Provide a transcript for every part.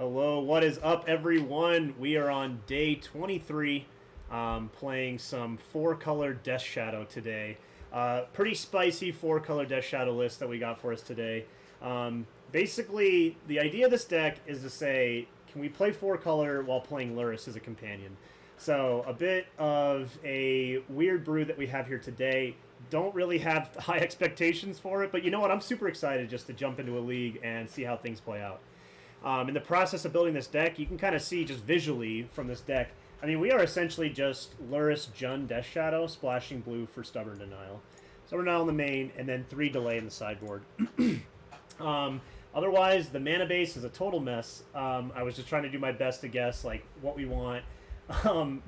Hello, what is up, everyone? We are on day 23, playing some four-color Death Shadow today. Pretty spicy four-color Death Shadow list that we got for us today. Basically, the idea of this deck is to say, can we play four-color while playing Lurrus as a companion? So, a bit of a weird brew that we have here today. Don't really have high expectations for it, but you know what? I'm super excited just to jump into a league and see how things play out. In the process of building this deck, you can kind of see just visually from this deck. I mean, we are essentially just Lurrus, Jund, Death Shadow, splashing blue for Stubborn Denial. Stubborn Denial in the main, and then 3 delay in the sideboard. Otherwise, the mana base is a total mess. I was just trying to do my best to guess like what we want.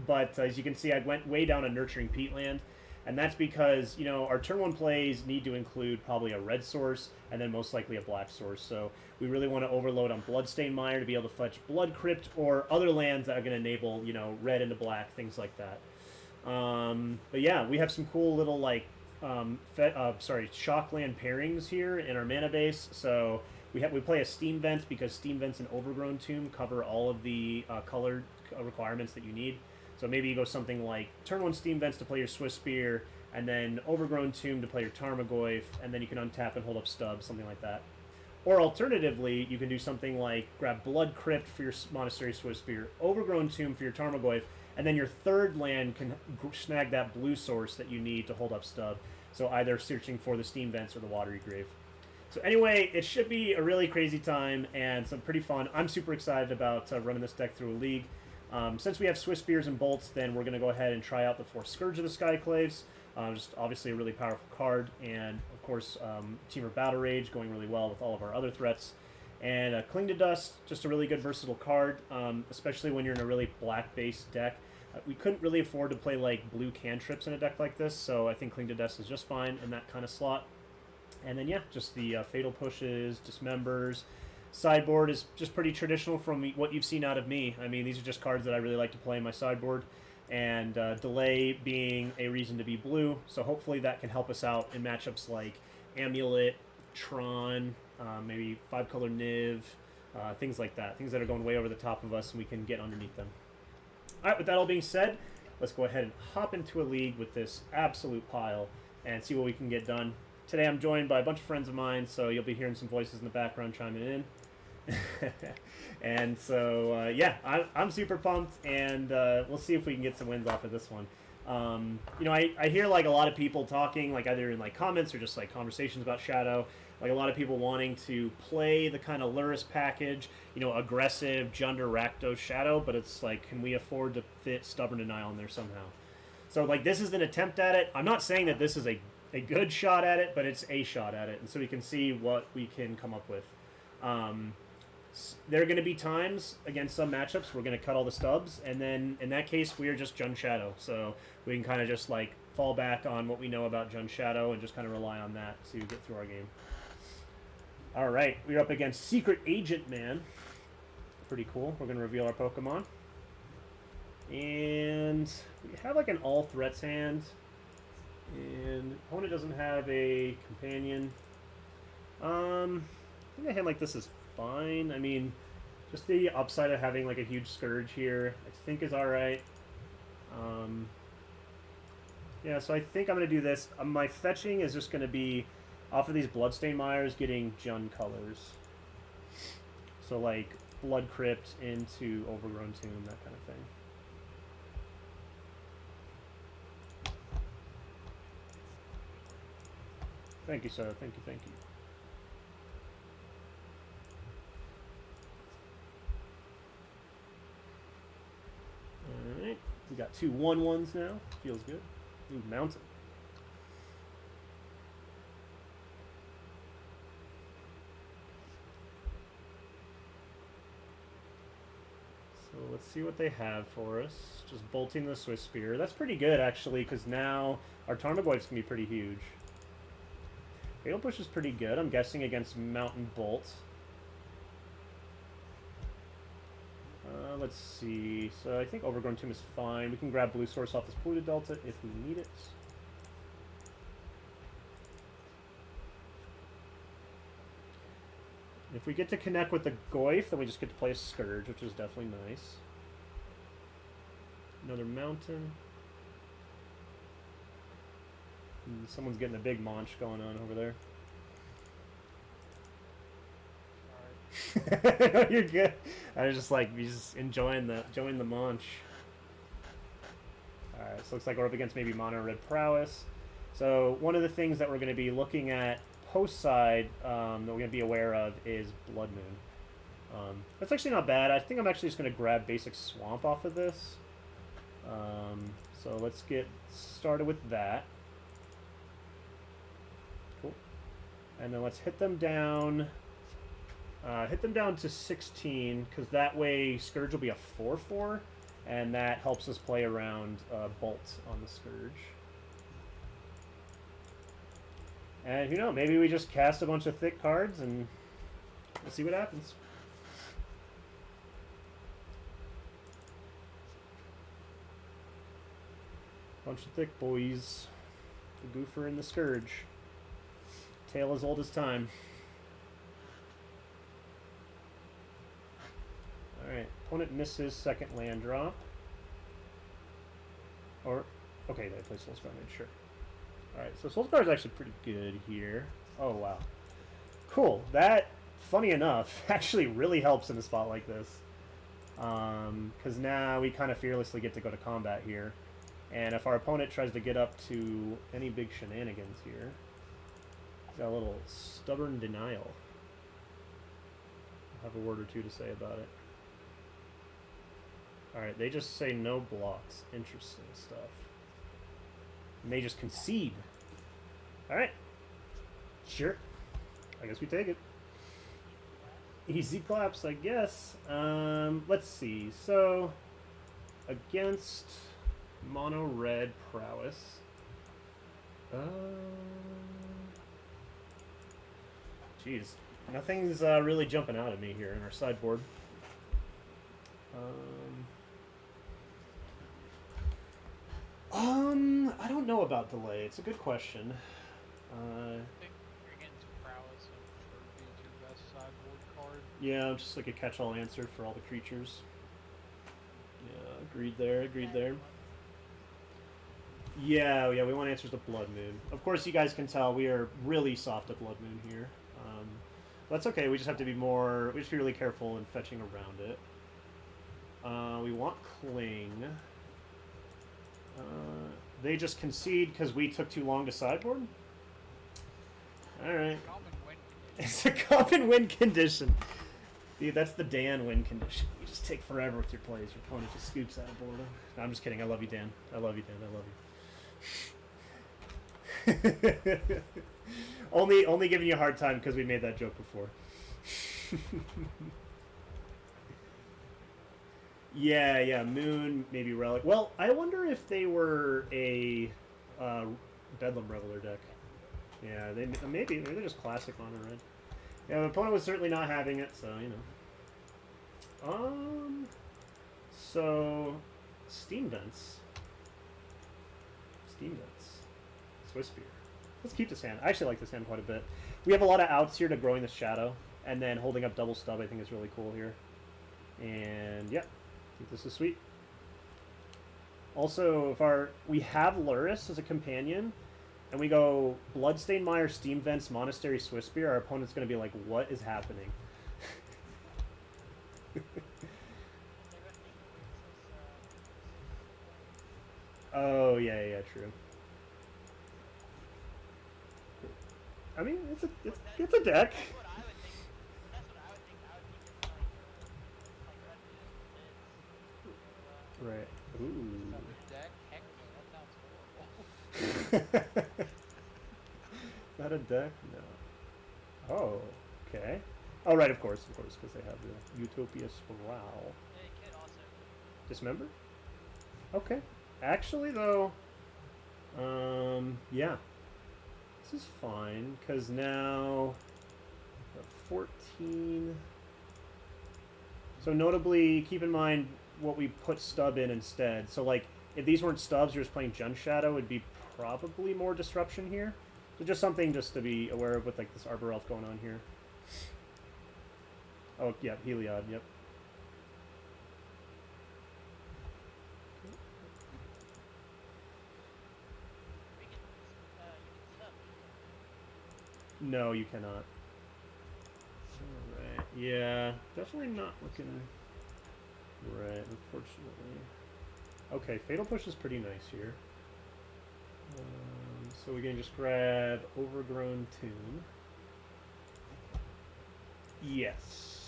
But as you can see, I went way down a Nurturing Peatland. And that's because, you know, our turn 1 plays need to include probably a red source and then most likely a black source. So we really want to overload on Bloodstained Mire to be able to fetch Blood Crypt or other lands that are going to enable, you know, red into black, things like that. But yeah, we have some cool little, like, Shockland pairings here in our mana base. So we play a Steam Vent because Steam Vents and Overgrown Tomb cover all of the colored requirements that you need. So maybe you go something like turn 1 Steam Vents to play your Swiss Spear, and then Overgrown Tomb to play your Tarmogoyf, and then you can untap and hold up Stub, something like that. Or alternatively, you can do something like grab Blood Crypt for your Monastery Swiss Spear, Overgrown Tomb for your Tarmogoyf, and then your third land can snag that blue source that you need to hold up Stub. So either searching for the Steam Vents or the Watery Grave. So anyway, it should be a really crazy time and some pretty fun. I'm super excited about running this deck through a league. Since we have Swiss Spears and Bolts, then we're going to go ahead and try out the 4 Scourge of the Skyclaves. Just obviously a really powerful card, and of course, Temur Battle Rage going really well with all of our other threats. And Cling to Dust, just a really good versatile card, especially when you're in a really black-based deck. We couldn't really afford to play like blue cantrips in a deck like this, so I think Cling to Dust is just fine in that kind of slot. And then yeah, just the Fatal Pushes, Dismembers. Sideboard is just pretty traditional from what you've seen out of me. I mean, these are just cards that I really like to play in my sideboard. And Delay being a reason to be blue. So hopefully that can help us out in matchups like Amulet, Tron, maybe 5-color Niv, things like that. Things that are going way over the top of us and we can get underneath them. Alright, with that all being said, let's go ahead and hop into a league with this absolute pile and see what we can get done. Today I'm joined by a bunch of friends of mine, so you'll be hearing some voices in the background chiming in. And so, yeah, I'm super pumped, and we'll see if we can get some wins off of this one. You know, I hear, like, a lot of people talking, like, either in, like, comments or just, like, conversations about Shadow. Like, a lot of people wanting to play the kind of Lurrus package, you know, aggressive, Jund or Rakdos Shadow, but it's like, can we afford to fit Stubborn Denial in there somehow? So, like, this is an attempt at it. I'm not saying that this is a good shot at it, but it's a shot at it, and so we can see what we can come up with. There are going to be times against some matchups we're going to cut all the stubs, and then in that case we are just Jund Shadow, so we can kind of just like fall back on what we know about Jund Shadow and just kind of rely on that to get through our game. Alright, we're up against Secret Agent Man. Pretty cool. We're going to reveal our Pokemon. And we have like an all threats hand. And opponent doesn't have a companion. I think a hand like this is fine. I mean, just the upside of having like a huge Scourge here, I think is alright. Yeah, so I think I'm going to do this. My fetching is just going to be off of these Bloodstained Mires getting Jund colors. So like Blood Crypt into Overgrown Tomb, that kind of thing. Thank you, sir. Thank you, thank you. Alright, we got 2 1/1s now. Feels good. Ooh, Mountain. So let's see what they have for us. Just bolting the Swiss Spear. That's pretty good, actually, because now our Tarmogoyfs can be pretty huge. Fatal Push is pretty good, I'm guessing, against Mountain Bolt. Let's see. So I think Overgrown Tomb is fine. We can grab Blue Source off this Polluted Delta if we need it. If we get to connect with the Goyf, then we just get to play a Scourge, which is definitely nice. Another mountain. Someone's getting a big munch going on over there. No, you're good. I was just like, just enjoying the munch. Alright, so looks like we're up against maybe mono Red Prowess. So one of the things that we're going to be looking at post side that we're going to be aware of is Blood Moon. That's actually not bad. I think I'm actually just going to grab basic Swamp off of this. So let's get started with that. Cool. And then let's hit them down. Hit them down to 16, because that way Scourge will be a 4/4, and that helps us play around Bolt on the Scourge. And who knows, maybe we just cast a bunch of thick cards and we'll see what happens. Bunch of thick boys. The Goofer and the Scourge. Tale as old as time. Alright, opponent misses second land drop. Or, okay, they play Soulscar Mage, sure. Alright, so Soulscar is actually pretty good here. Oh, wow. Cool. That, funny enough, actually really helps in a spot like this. Because now we kind of fearlessly get to go to combat here. And if our opponent tries to get up to any big shenanigans here, he's got a little stubborn denial. I'll have a word or two to say about it. Alright, they just say no blocks. Interesting stuff. And they just concede. Alright. Sure. I guess we take it. Easy claps, I guess. Let's see. So, against mono Red Prowess. Jeez. Nothing's really jumping out at me here in our sideboard. I don't know about delay. It's a good question. I think against Prowess would be your best sideboard card. Yeah, just like a catch-all answer for all the creatures. Yeah, agreed there, agreed there. Yeah, we want answers to Blood Moon. Of course, you guys can tell we are really soft at Blood Moon here. That's okay, we just have to be more, we just be really careful in fetching around it. We want Cling. They just concede because we took too long to sideboard? Alright. It's a common win condition. Dude, that's the Dan win condition. You just take forever with your plays. Your opponent just scoops out of boredom. No, I'm just kidding. I love you, Dan. I love you, Dan. I love you. Only giving you a hard time because we made that joke before. Yeah, Moon, maybe Relic. Well, I wonder if they were a Bedlam Reveler deck. Yeah, maybe they're just classic mono red. Yeah, the opponent was certainly not having it, so you know. So Steam Vents. Swiss Spear. Let's keep this hand. I actually like this hand quite a bit. We have a lot of outs here to growing the Shadow, and then holding up double stub I think is really cool here. And yeah, I think this is sweet. Also, if we have Lurrus as a companion, and we go Bloodstained Mire, Steam Vents, Monastery, Swiss Spear, our opponent's going to be like, what is happening? Oh, yeah, true. I mean, it's a deck. Right. Ooh. Deck? Heck no, that sounds horrible. Is that a deck? No. Oh, okay. Oh, right, of course, because they have the Utopia Spiral. Dismember? Okay. Actually, though, yeah. This is fine, because now 14. So notably, keep in mind what we put stub in instead. So, like, if these weren't stubs, you're just playing Jun Shadow, it would be probably more disruption here. So just something just to be aware of with, like, this Arbor Elf going on here. Oh, yeah, Heliod, yep. No, you cannot. Alright, yeah, definitely not looking right, unfortunately. Okay, Fatal Push is pretty nice here. So we can just grab Overgrown Tomb. Yes.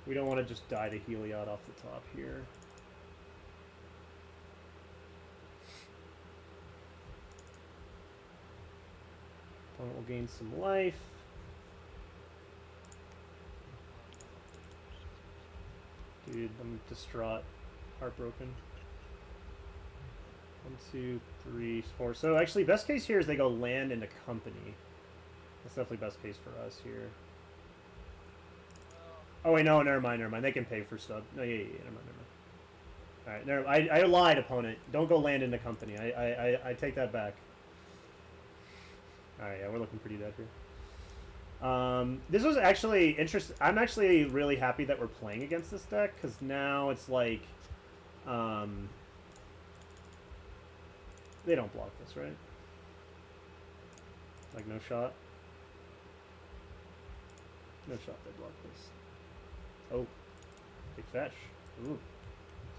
We don't want to just die to Heliod off the top here. Opponent will gain some life. Dude, I'm distraught. Heartbroken. 1, 2, 3, 4. So actually, best case here is they go land into company. That's definitely best case for us here. Oh wait, no, never mind. They can pay for stuff. No, yeah, never mind. All right, I lied, opponent. Don't go land into company. I take that back. All right, yeah, we're looking pretty dead here. This was actually interesting. I'm actually really happy that we're playing against this deck because now it's like, they don't block this, right? Like no shot. No shot. They block this. Oh, they fetch. Ooh,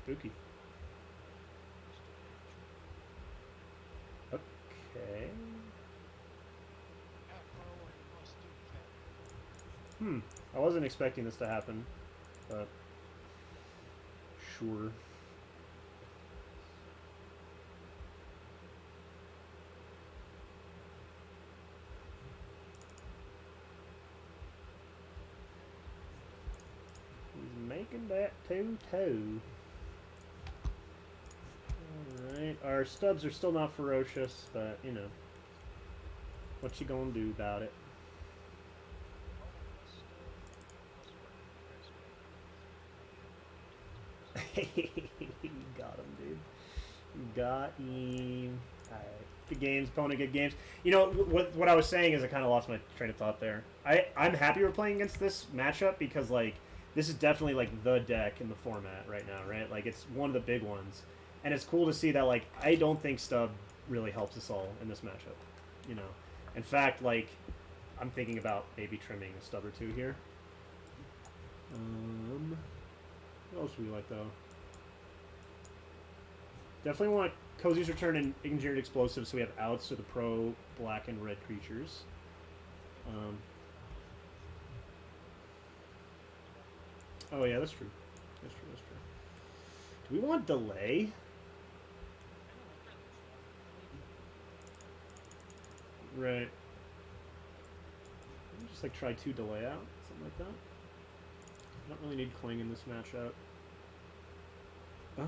spooky. Okay. I wasn't expecting this to happen, but sure. He's making that 2-2. Alright, our stubs are still not ferocious, but, you know, what you gonna do about it? You got him, dude. You got him. Alright. Good games, opponent, good games. You know, what I was saying is I kind of lost my train of thought there. I'm happy we're playing against this matchup because, like, this is definitely, like, the deck in the format right now, right? Like, it's one of the big ones. And it's cool to see that, like, I don't think Stub really helps us all in this matchup, you know. In fact, like, I'm thinking about maybe trimming a Stub or two here. What else do we like, though? Definitely want Cozy's Return and Engineered Explosives so we have outs to the pro black and red creatures. Oh, yeah, that's true. That's true. Do we want delay? Right. Just, like, try 2 delay out. Something like that. I don't really need Cling in this matchup. I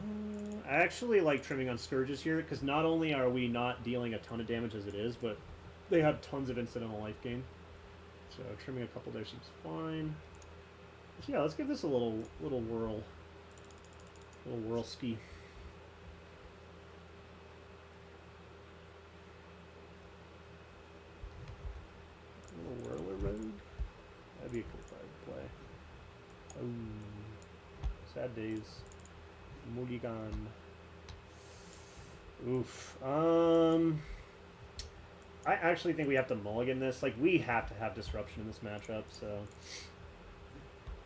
actually like trimming on Scourges here, because not only are we not dealing a ton of damage as it is, but they have tons of incidental life gain. So trimming a couple there seems fine. So yeah, let's give this a little whirl. Little whirl ski. Little whirler road? That'd be a cool card to play. Oh, sad days. Mulligan. Oof. I actually think we have to mulligan this. Like, we have to have disruption in this matchup, so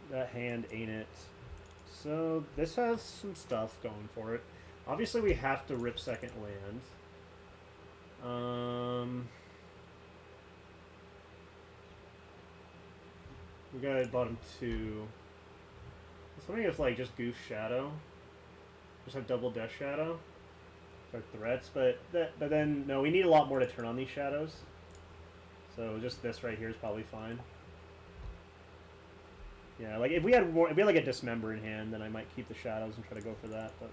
that hand ain't it. So this has some stuff going for it. Obviously, we have to rip second land. We got bottom 2. I was wondering if, like, just Goof Shadow. Just have double Death Shadow for threats, but then no, we need a lot more to turn on these shadows. So just this right here is probably fine. Yeah, like if we had like a Dismember in hand, then I might keep the shadows and try to go for that. But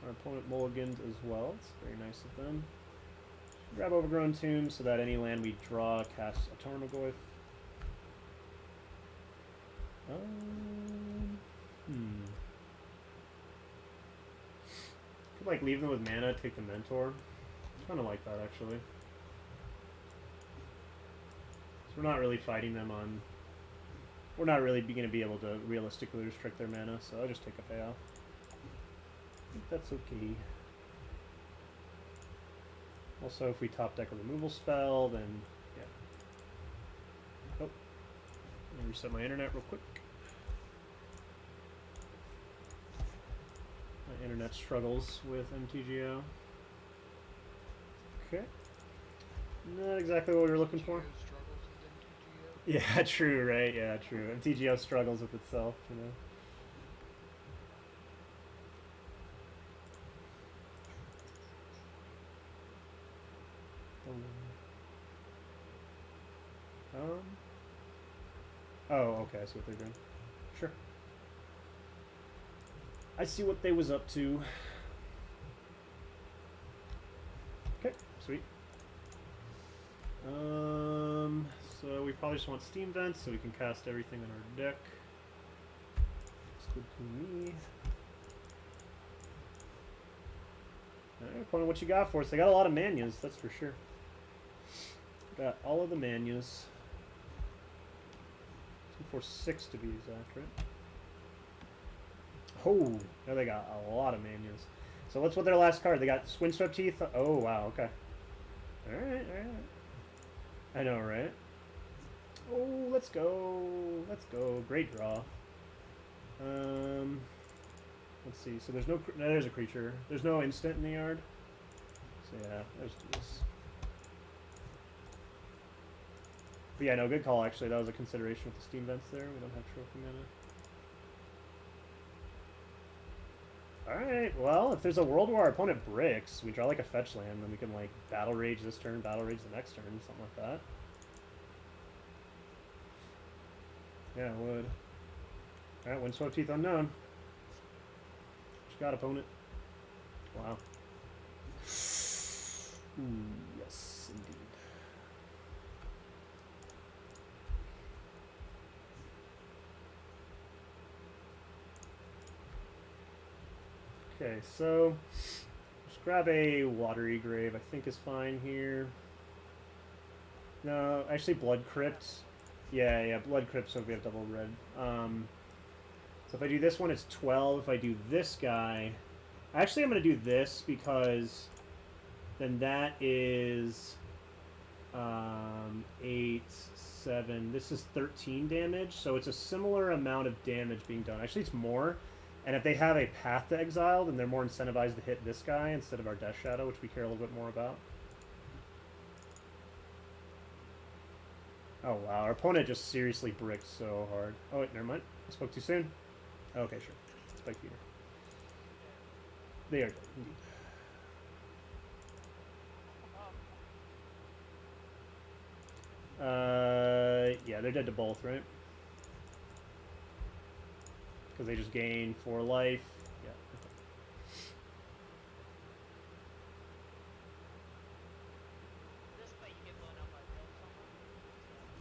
our opponent mulligans as well. It's very nice of them. Grab Overgrown Tomb so that any land we draw casts a Tarmogoyf. Could like leave them with mana, take the Mentor. Kind of like that actually. we're not really fighting them on... We're not really going to be able to realistically restrict their mana, so I'll just take a payoff. I think that's okay. Also, if we top deck a removal spell, then... yeah. Oh. Let me reset my internet real quick. My internet struggles with MTGO. Okay. Not exactly what we were looking for. Struggles with MTGO. Yeah, true, right? Yeah, true. MTGO struggles with itself, you know. Oh, okay, I see what they're doing. Sure. I see what they was up to. Okay, sweet. So we probably just want Steam Vents so we can cast everything on our deck. Looks good to me. Alright, opponent, what you got for us? They got a lot of manas, that's for sure. Got all of the manas. 2, 4, 6 to be exact, right? Oh, now they got a lot of manas. So what's with their last card? They got Windswept Teeth. Oh, wow, okay. Alright, alright. I know, right? Oh, let's go. Let's go. Great draw. Let's see. So there's no... No, there's a creature. There's no instant in the yard. So yeah, let's do this. But yeah, no, good call, actually. That was a consideration with the Steam Vents there. We don't have trophy mana. Alright, well, if there's a world where our opponent bricks, we draw like a fetch land, then we can like Battle Rage this turn, Battle Rage the next turn, something like that. Yeah, it would. Alright, Windswept Teeth Unknown. What you got, opponent? Wow. Ooh, yes, indeed. Okay, so just grab a Watery Grave, I think is fine here. No, actually Blood Crypt. Yeah, Blood Crypt, so we have double red. So if I do this one, it's 12. If I do this guy... Actually, I'm going to do this because then that is 8, 7... This is 13 damage, so it's a similar amount of damage being done. Actually, it's more. And if they have a Path to Exile, then they're more incentivized to hit this guy instead of our Death Shadow, which we care a little bit more about. Oh wow, our opponent just seriously bricked so hard. Oh wait, never mind. I spoke too soon. Okay, sure. Spike Feeder. They are dead, indeed. Yeah, they're dead to both, right? Because they just gain 4 life. Yeah. Okay.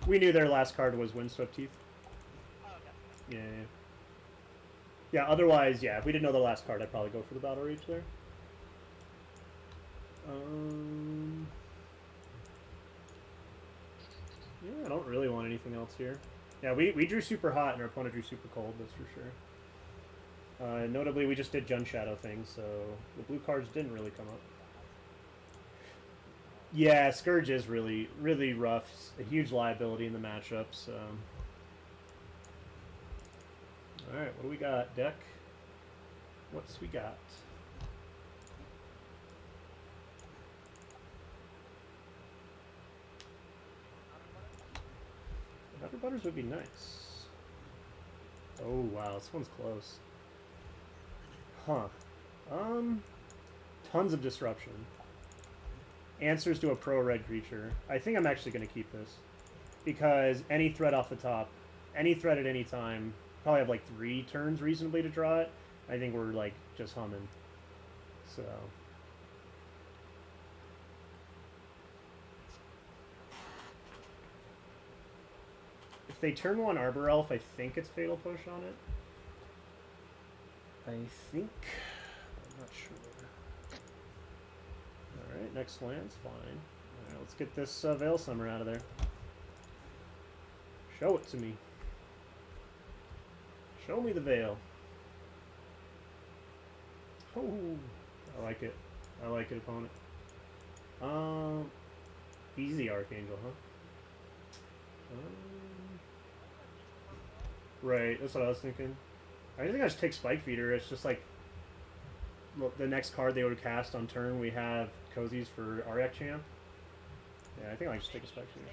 We knew their last card was Windswept Teeth. Oh, okay. Yeah. Yeah, otherwise, yeah, if we didn't know the last card, I'd probably go for the Battle Rage there. Yeah, I don't really want anything else here. Yeah, we drew super hot and our opponent drew super cold, that's for sure. Notably, we just did Jund Shadow things, so the blue cards didn't really come up. Yeah, Scourge is really, really rough. A huge liability in the matchups. Alright, what do we got, deck? What's we got? Butter Butters would be nice. Oh, wow, this one's close. Huh. Tons of disruption. Answers to a pro-red creature. I think I'm actually going to keep this. Because any threat off the top, any threat at any time, probably have like 3 turns reasonably to draw it. I think we're like just humming. So... If they turn 1 Arbor Elf, I think it's Fatal Push on it. I think. I'm not sure. Alright, next land's fine. Alright, let's get this Veil Summer out of there. Show it to me. Show me the veil. Oh, I like it. I like it, opponent. Easy Archangel, huh? Right, that's what I was thinking. I think I should take Spike Feeder. It's just like, look, the next card they would cast on turn, we have Cozies for Ariak Champ. Yeah, I think I should take a Spike Feeder.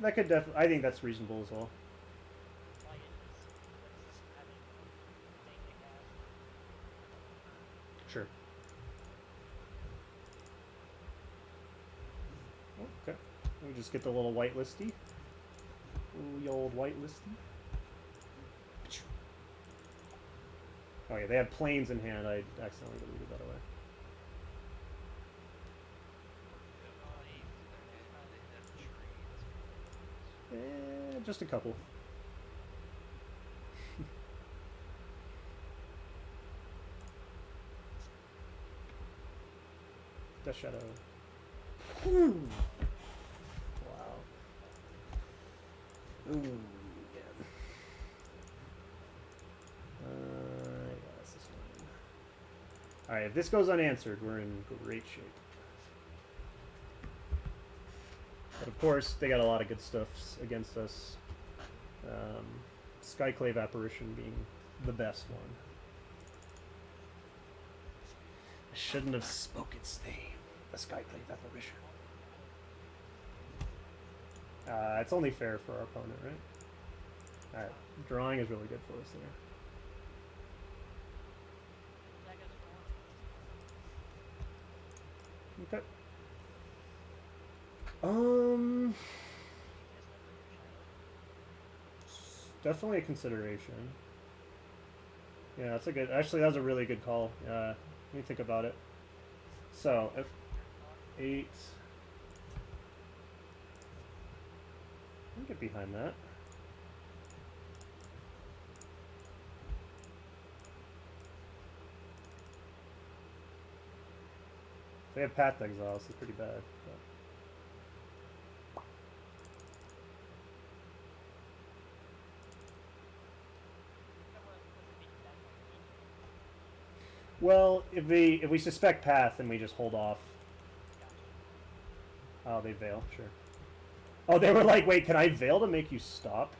That could definitely. I think that's reasonable as well. Sure. Okay. We just get the little white listy. Ooh, the old white listy. Oh yeah, they have planes in hand. I accidentally deleted that away. Just a couple. Rakdos Shadow. Wow. Ooh, man. Yeah, this is fine. Alright, if this goes unanswered, we're in great shape. But of course, they got a lot of good stuff against us. Skyclave Apparition being the best one. I shouldn't have spoken its name. The Skyclave Apparition. It's only fair for our opponent, right? Alright, drawing is really good for us there. Okay. Definitely a consideration. Yeah, that's a good. Actually, that was a really good call. Let me think about it. So, F8. I'll get behind that. They have Path Exile, so it's pretty bad. But. Well, if we suspect Path, then we just hold off. Oh, they Veil, sure. Oh, they were like, wait, can I Veil to make you stop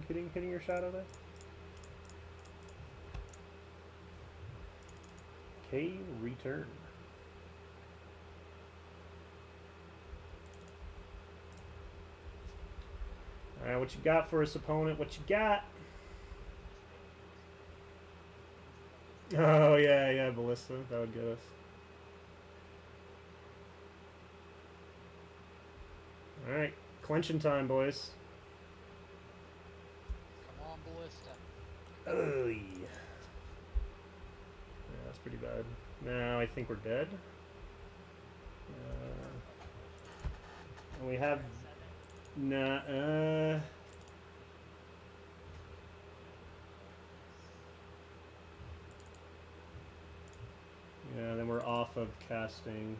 hitting your shadow there? Okay, return. Alright, what you got for us, opponent? What you got? Oh, yeah, Ballista. That would get us. Alright, clenching time, boys. Come on, Ballista. Oh, yeah. Yeah, that's pretty bad. Now I think we're dead. We have... Nah, yeah, then we're off of casting.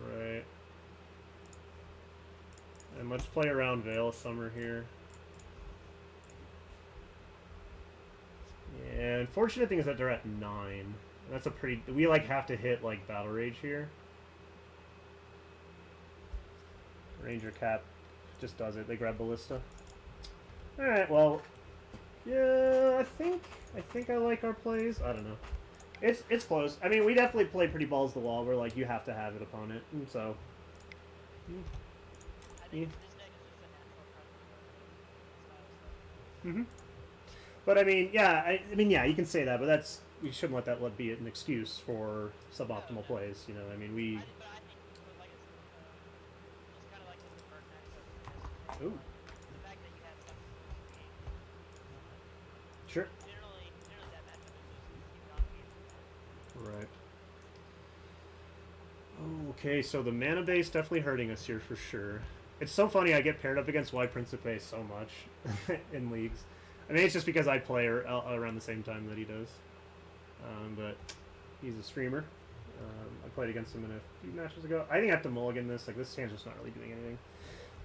Right. And let's play around Veil of Summer here. Yeah, unfortunate thing is that they're at 9. That's a pretty... We, like, have to hit, like, Battle Rage here. Ranger Cap just does it. They grab Ballista. Alright, well... Yeah, I think I like our plays. I don't know. It's close. I mean, we definitely play pretty balls to the wall where, like, you have to have it opponent. And so... Yeah. But I mean, yeah, I mean, yeah, you can say that, but that's... We shouldn't let that be an excuse for suboptimal plays, you know? I mean, we... Ooh. Sure. Right. Oh, okay, so the mana base definitely hurting us here for sure. It's so funny I get paired up against Y Principe so much in leagues. I mean, it's just because I play around the same time that he does. But he's a streamer. I played against him in a few matches ago. I think I have to mulligan this. Like, this hand's just not really doing anything.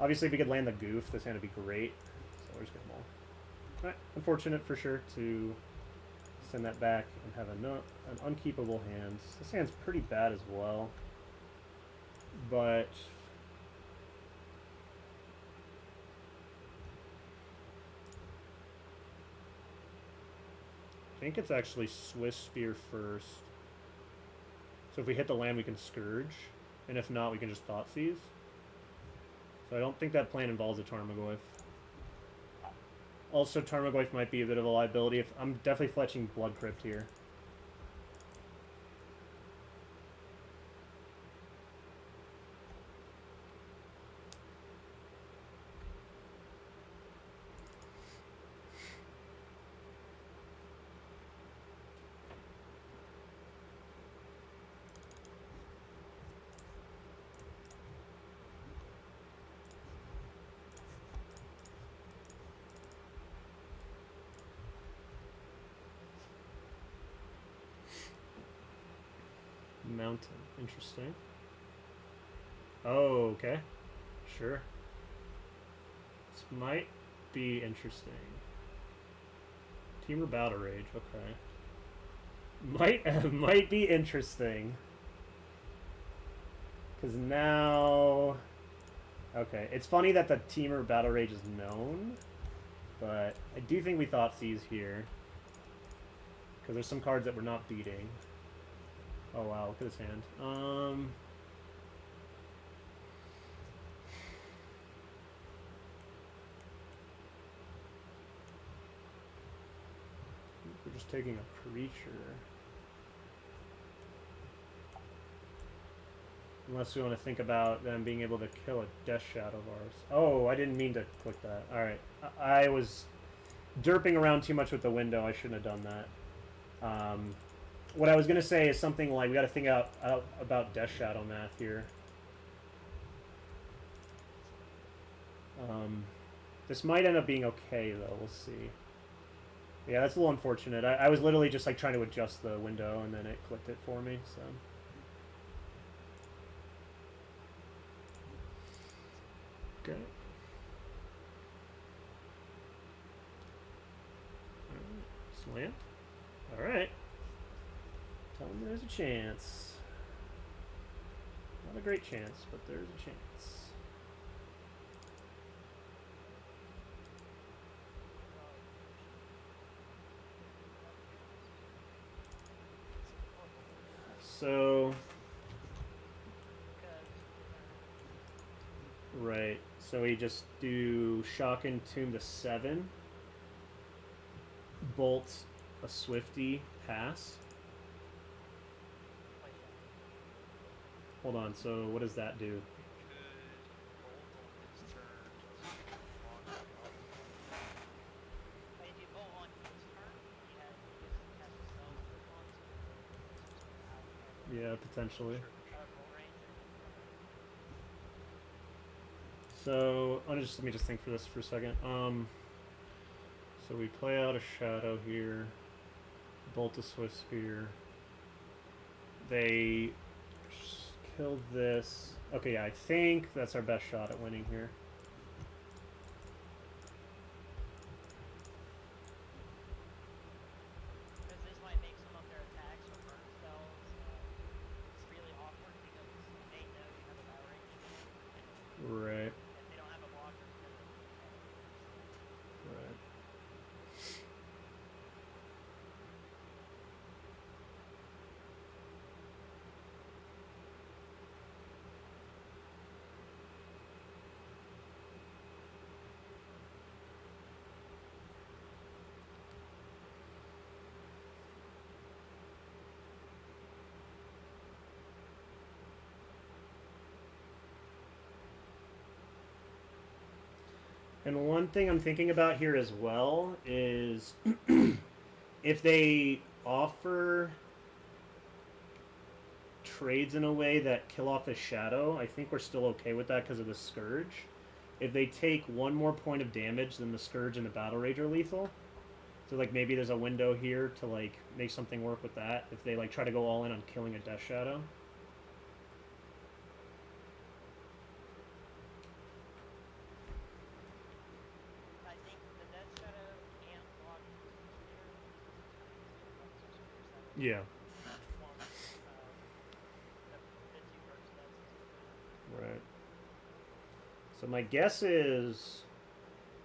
Obviously, if we could land the goof, this hand would be great. So we're just going to mull. Alright, unfortunate for sure to send that back and have an unkeepable hand. This hand's pretty bad as well. But... I think it's actually Swiss Spear first. So if we hit the land, we can Scourge. And if not, we can just Thoughtseize. So I don't think that plan involves a Tarmogoyf. Also, Tarmogoyf might be a bit of a liability. If I'm definitely fletching Blood Crypt here. Mountain. Interesting. Oh, okay. Sure. This might be interesting. Teamer Battle Rage. Okay. Might be interesting. Because now... Okay. It's funny that the Teamer Battle Rage is known. But I do think we Thoughtseize here. Because there's some cards that we're not beating. Oh wow, look at his hand. We're just taking a creature. Unless we want to think about them being able to kill a Death Shadow of ours. Oh, I didn't mean to click that. Alright. I was derping around too much with the window. I shouldn't have done that. What I was going to say is something like, we got to think out about Death Shadow math here. This might end up being okay, though. We'll see. Yeah, that's a little unfortunate. I was literally just like trying to adjust the window, and then it clicked it for me, so... Okay. Slant. Alright. Tell him there's a chance. Not a great chance, but there's a chance. So... Right. So we just do Shock and Tomb to 7. Bolt a Swifty, pass. Hold on, so what does that do? Yeah, potentially. So, let me just think for this for a second. So we play out a Shadow here. Bolt a Swift Spear. They kill this. Okay, yeah, I think that's our best shot at winning here. Because this might make some of their attacks or burn spells. It's really awkward because they know you have a battle range. Right. If they don't have a blocker, it's gonna Right. And one thing I'm thinking about here as well is if they offer trades in a way that kill off the Shadow, I think we're still okay with that because of the Scourge. If they take one more point of damage, then the Scourge and the Battle Rage are lethal. So like maybe there's a window here to like make something work with that if they like try to go all in on killing a Death Shadow. Yeah. One, the 2 burn spells into the Right. So my guess is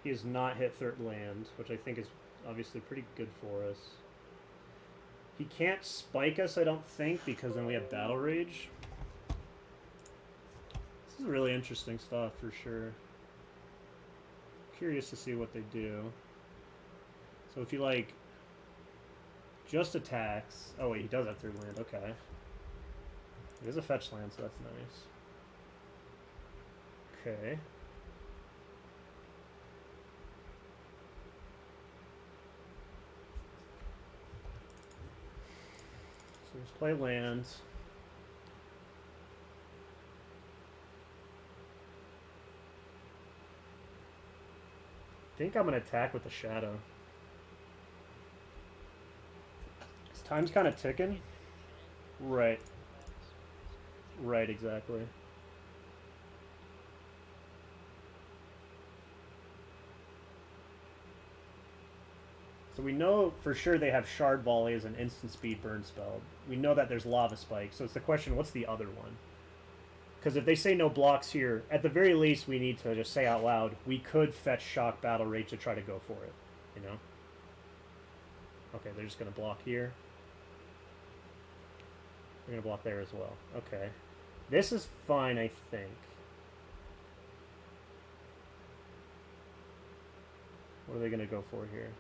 he has not hit third land, which I think is obviously pretty good for us. He can't spike us, I don't think, because then we have Battle Rage. This is really interesting stuff for sure. Curious to see what they do. So if he like just attacks, oh wait, he does have third land. Okay, he is a fetch land, so that's nice. Okay. So let's play lands. I think I'm gonna attack with the Shadow. His time's kind of ticking. Right. Right, exactly. So we know for sure they have Shard Volley as an instant speed burn spell. We know that there's Lava Spike, so it's the question, what's the other one? Because if they say no blocks here, at the very least we need to just say out loud, we could fetch Shock Battle Rage to try to go for it, you know? Okay, they're just going to block here. They're going to block there as well. Okay. This is fine, I think. What are they going to go for here?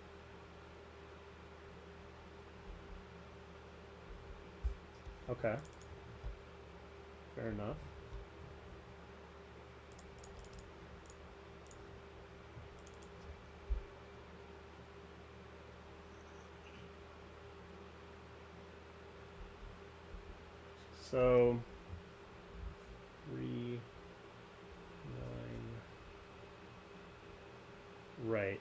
Okay. Fair enough. So 3, 9. Right.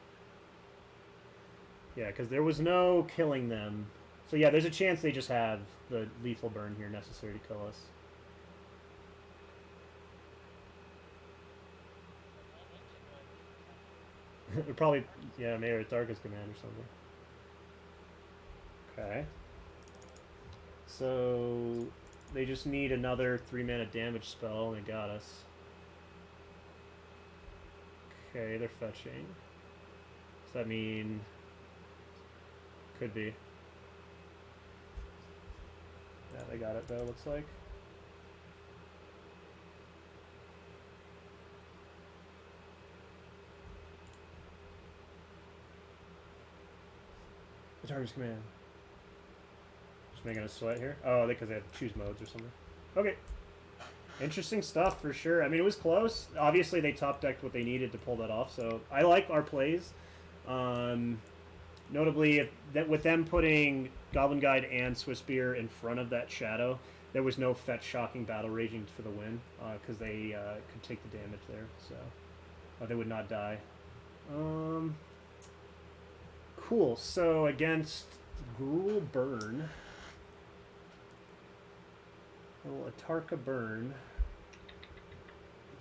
Yeah, because there was no killing them. So yeah, there's a chance they just have the lethal burn here necessary to kill us. They're probably, yeah, maybe a Darkest Command or something. Okay. So they just need another 3-mana damage spell, and they got us. Okay, they're fetching. Does that mean... Could be. Yeah, they got it though, looks like. The Darkest Command. Just making a sweat here. Oh, because they had to choose modes or something. Okay. Interesting stuff for sure. I mean, it was close. Obviously, they top decked what they needed to pull that off. So I like our plays. Notably, with them putting Goblin Guide and Swissbeer in front of that Shadow, there was no fetch shocking battle raging for the win because they could take the damage there. So they would not die. Cool. So against Gruul Burn. Little Atarka Burn.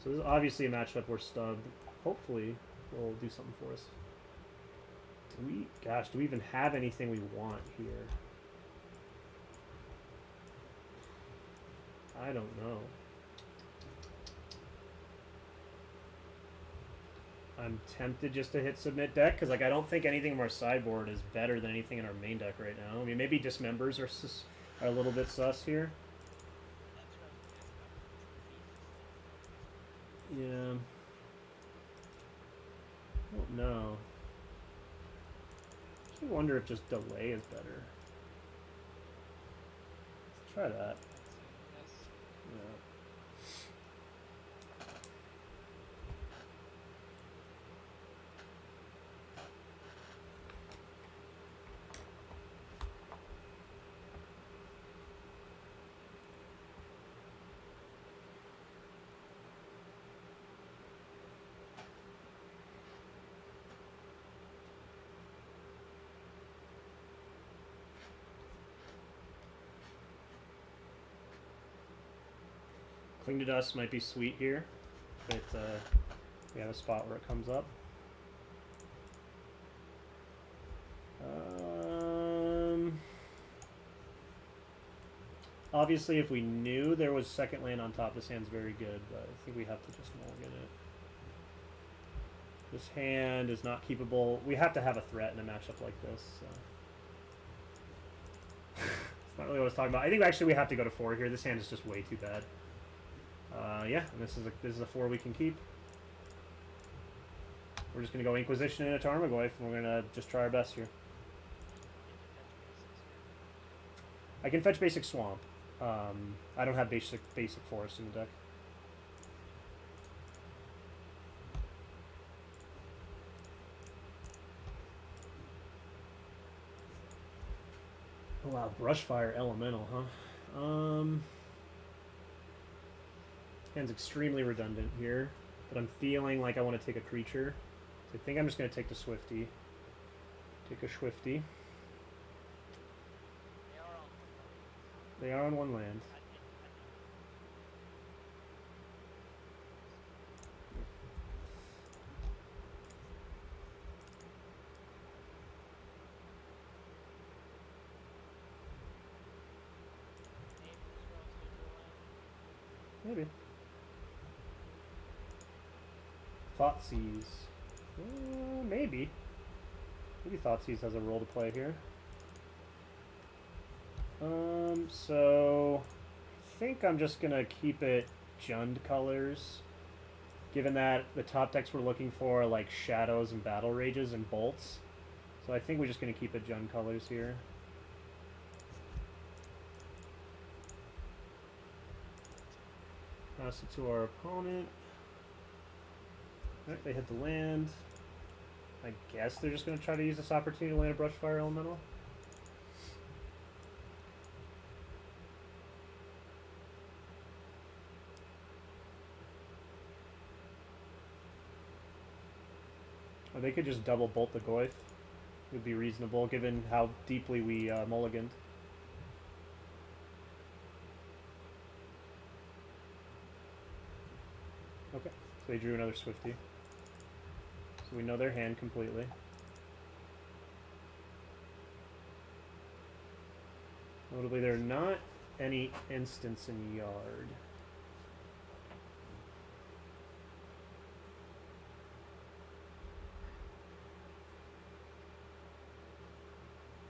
So this is obviously a matchup where Stub hopefully will do something for us. Do we even have anything we want here? I don't know. I'm tempted just to hit submit deck because like I don't think anything in our sideboard is better than anything in our main deck right now. I mean maybe Dismembers are a little bit sus here. Yeah. I don't know. I wonder if just delay is better. Let's try that. Yeah. Cling to Dust might be sweet here. But we have a spot where it comes up. obviously, if we knew there was second land on top, this hand's very good, but I think we have to just mulligan it. This hand is not keepable. We have to have a threat in a matchup like this, so. It's not really what I was talking about. I think actually we have to go to 4 here. This hand is just way too bad. Yeah, and this is a 4 we can keep. We're just going to go Inquisition and a Tarmogoyf, and we're going to just try our best here. I can fetch basic Swamp. I don't have basic Forest in the deck. Oh, wow, Brushfire Elemental, huh? Hand's extremely redundant here, but I'm feeling like I want to take a creature. So I think I'm just going to take the Swifty. Take a Swifty. They are on 1 land. Maybe. Thoughtseize. Maybe. Maybe Thoughtseize has a role to play here. So I think I'm just gonna keep it Jund colors. Given that the top decks we're looking for are like Shadows and Battle Rages and Bolts. So I think we're just gonna keep it Jund colors here. Pass it to our opponent. Alright, they hit the land. I guess they're just going to try to use this opportunity to land a Brushfire Elemental. Or they could just double bolt the Goyf. It would be reasonable given how deeply we mulliganed. Okay, so they drew another Swifty. So we know their hand completely. Notably, there are not any instants in Yard.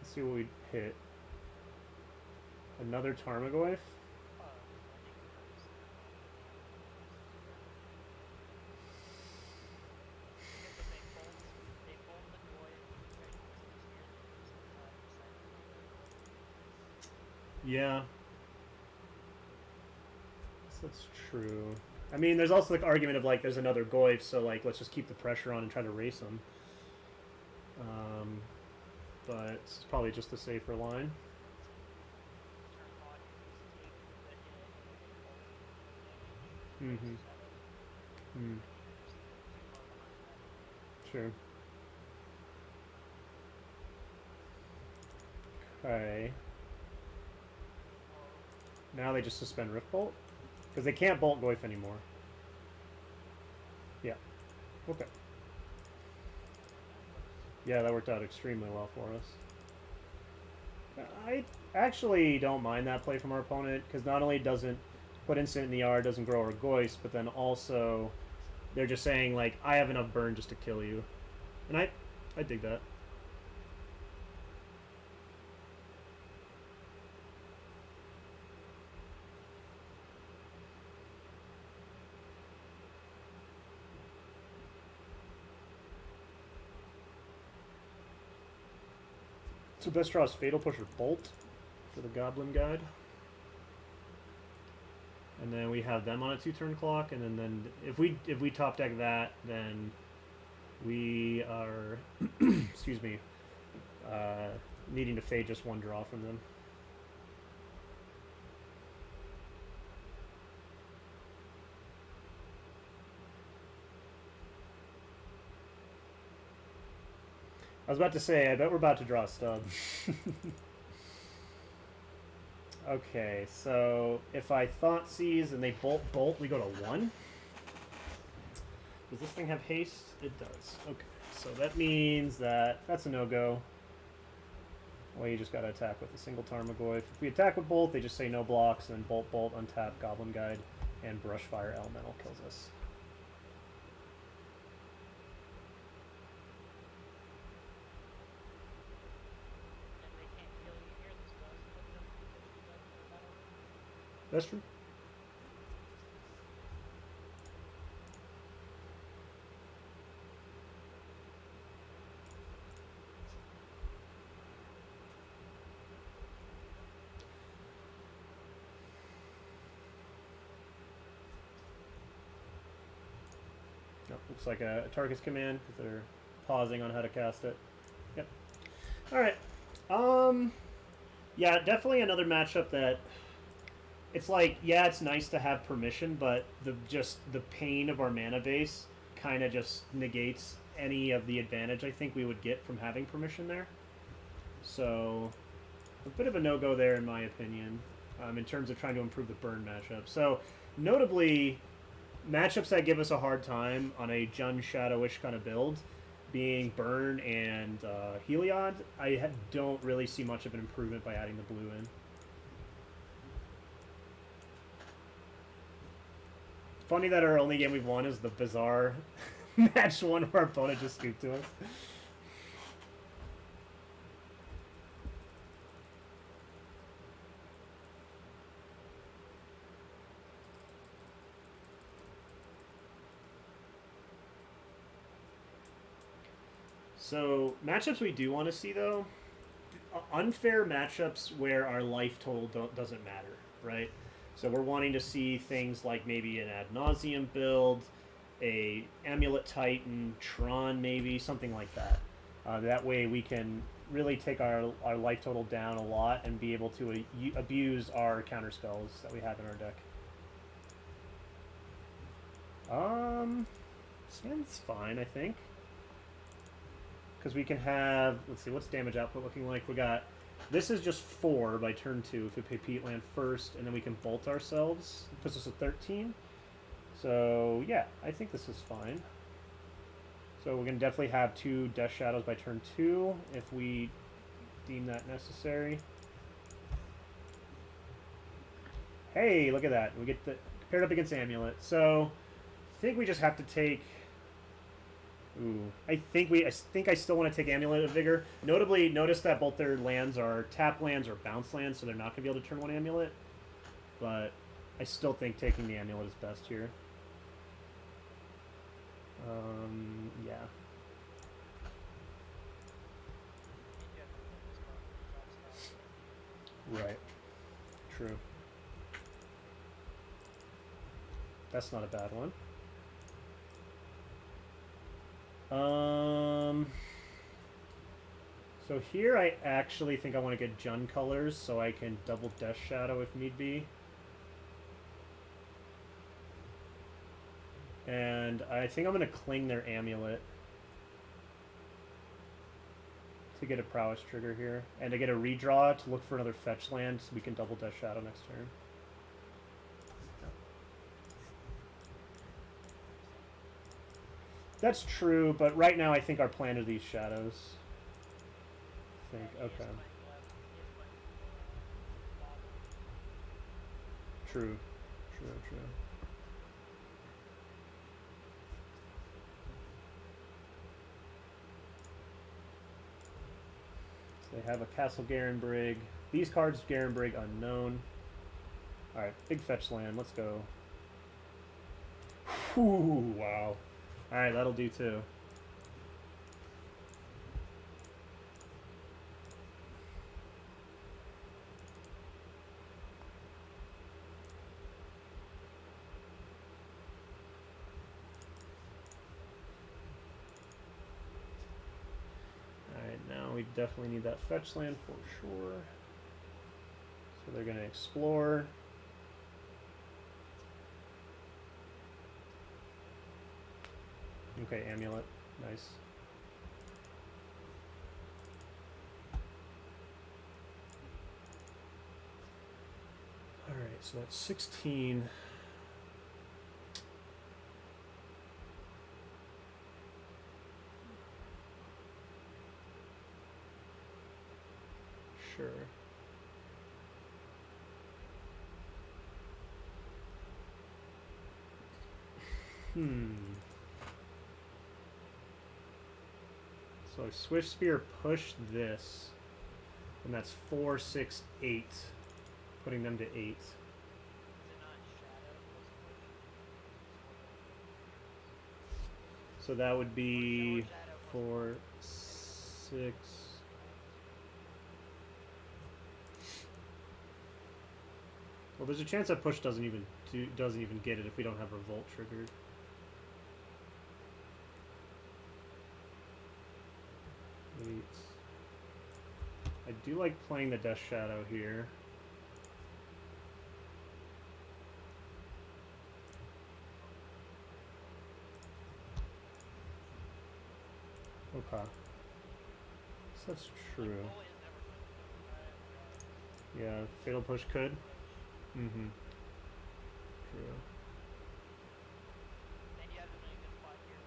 Let's see what we hit. Another Tarmogoyf? Yeah. That's true. I mean, there's also the argument of, like, there's another Goyf, so, like, let's just keep the pressure on and try to race them. But it's probably just the safer line. Mm-hmm. Mm. Sure. Okay. Now they just suspend Rift Bolt? Because they can't Bolt Goyf anymore. Yeah. Okay. Yeah, that worked out extremely well for us. I actually don't mind that play from our opponent, because not only doesn't put instant in the yard, doesn't grow our Goyf, but then also they're just saying, like, I have enough burn just to kill you. And I dig that. So best draw is Fatal Push or Bolt for the Goblin Guide. And then we have them on a 2-turn clock, and then if we top deck that, then we are excuse me, needing to fade just 1 draw from them. I was about to say, I bet we're about to draw a stub. Okay, so if I Thoughtseize and they bolt, we go to 1. Does this thing have haste? It does. Okay, so that means that that's a no-go. Well, you just gotta attack with a single Tarmogoyf. If we attack with both, they just say no blocks, and then Bolt Bolt, untap Goblin Guide, and Brushfire Elemental kills us. And they can't kill you here. This does put them potentially dead for the battle room. That's true. Nope, looks like a Tarkus command because they're pausing on how to cast it. Yep. All right. Yeah, definitely another matchup that it's like, yeah, it's nice to have permission, but the pain of our mana base kind of just negates any of the advantage I think we would get from having permission there. So a bit of a no-go there in my opinion, in terms of trying to improve the burn matchup. So notably, matchups that give us a hard time on a Jund Shadow-ish kind of build, being Burn and Heliod, I don't really see much of an improvement by adding the blue in. Funny that our only game we've won is the bizarre match one where our opponent just scooped to us. So, matchups we do want to see, though, unfair matchups where our life total doesn't matter, right? So we're wanting to see things like maybe an Ad Nauseam build, a Amulet Titan, Tron maybe, something like that. That way we can really take our life total down a lot and be able to abuse our counter spells that we have in our deck. Sand's fine, I think. Because we can have, let's see, what's damage output looking like? We got, this is just 4 by turn 2 if we pay Peat Land first, and then we can bolt ourselves. It puts us at 13. So, yeah, I think this is fine. So we're going to definitely have 2 Death Shadows by turn 2 if we deem that necessary. Hey, look at that. We get the paired up against Amulet. So, I think we just have to take... Ooh, I think I still want to take Amulet of Vigor. Notably, notice that both their lands are tap lands or bounce lands, so they're not going to be able to turn 1 Amulet. But I still think taking the Amulet is best here. Yeah. Right. True. That's not a bad one. So here I actually think I want to get Jund colors so I can double Death Shadow if need be. And I think I'm going to cling their Amulet to get a Prowess trigger here. And to get a redraw to look for another fetch land so we can double Death Shadow next turn. That's true, but right now I think our plan are these shadows. I think, okay. True. True. So they have a Castle Garenbrig. These cards, Garenbrig, unknown. Alright, big fetch land. Let's go. Whew, wow. Alright, that'll do too. Alright, now we definitely need that fetch land for sure. So they're going to explore. Okay, Amulet. Nice. Alright, so that's 16. So Swift Spear push this. And that's 4, 6, 8. Putting them to 8. Is it not shadow plus push? So that would be Shadow plus 4, 6. Well, there's a chance that push doesn't even get it if we don't have revolt triggered. Eight. I do like playing the Death Shadow here. Okay. So that's true. Bully is never going to Yeah, Fatal Push could. Mm-hmm. True. And you have him in a good spot here.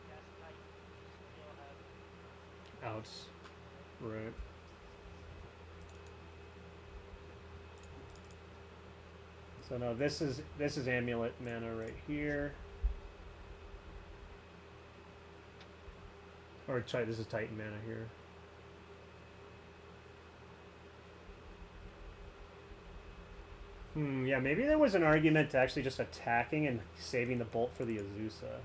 Gas Titan still have Outs. Right. So no, this is Amulet mana right here. Or this is Titan mana here. Yeah, maybe there was an argument to actually just attacking and saving the bolt for the Azusa.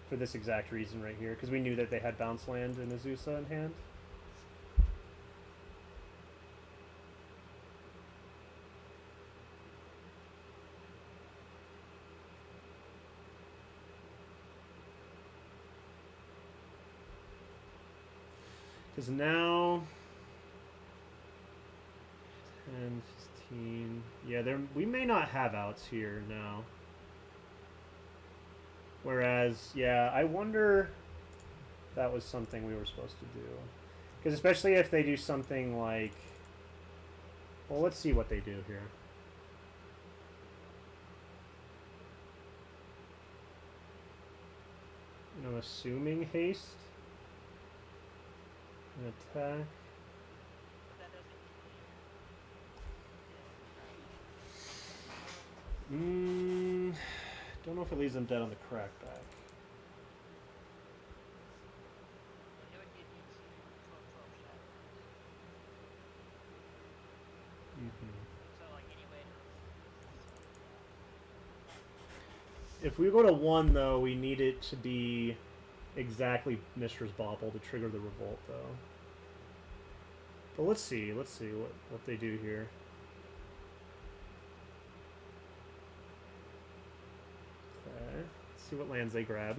For this exact reason right here. Because we knew that they had bounce land and Azusa in hand. Because now 10, 15. Yeah, we may not have outs here now. Whereas, yeah, I wonder if that was something we were supposed to do. Because especially if they do something like... Well, let's see what they do here. And I'm assuming haste. An attack. that doesn't Don't know if it leaves them dead on the crackback. it would give you 12 shadow. So like any way to If we go to 1, though, we need it to be exactly Mishra's Bauble to trigger the revolt, though. But let's see what they do here. Okay, let's see what lands they grab.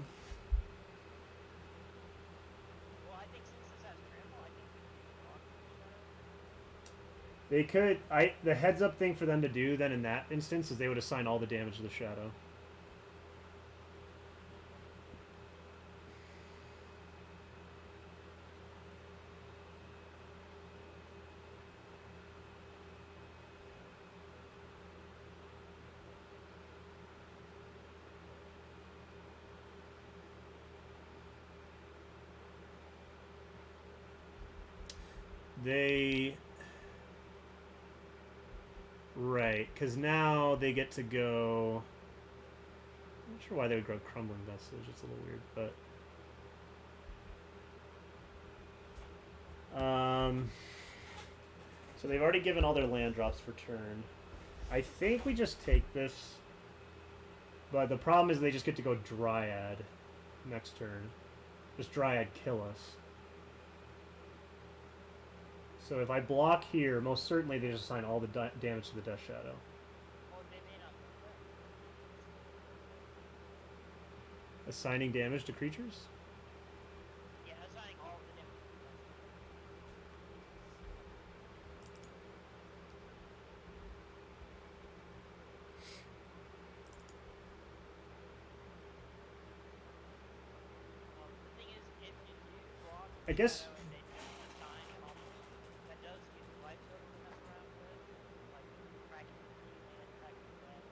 well, I think since this has trample, I think we can block the shadow. They could. The heads up thing for them to do then in that instance is they would assign all the damage to the shadow. Right, because now they get to go... I'm not sure why they would grow Crumbling Vestige, it's a little weird, but... So they've already given all their land drops for turn. I think we just take this, but the problem is they just get to go Dryad next turn. Just Dryad kill us. So if I block here, most certainly they just assign all the damage to the Death Shadow. Well, they may not do that. Assigning damage to creatures? Yeah, assigning all of the damage. The thing is, if you do block I guess... they do assign almost, that does give you life total to mess around with, like cracking the key and cracking the bench.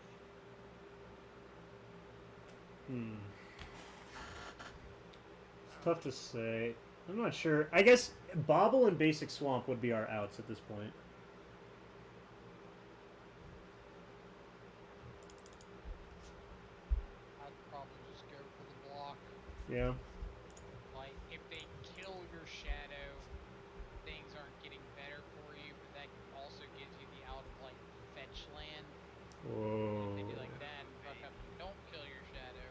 It's tough to say. I'm not sure. I guess Bobble and Basic Swamp would be our outs at this point. I'd probably just Yeah. Like, if they kill your shadow, things aren't getting better for you, but that also gives you the out of, like, fetch land. Whoa. If they do like that and fuck up and don't kill your shadow.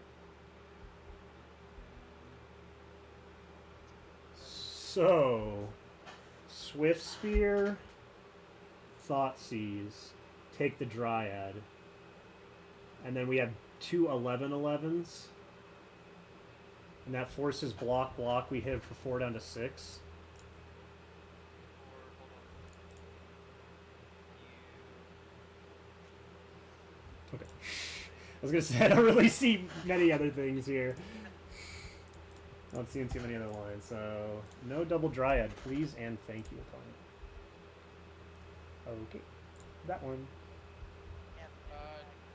So, Swift Spear, Thoughtseize, take the Dryad, and then we have two 11/11s, and that forces block. We hit it for 4 down to 6. Okay. I was gonna say I don't really see many other things here. Not seeing too many other lines, so no double Dryad, please and thank you, opponent. Okay, that one. Yep.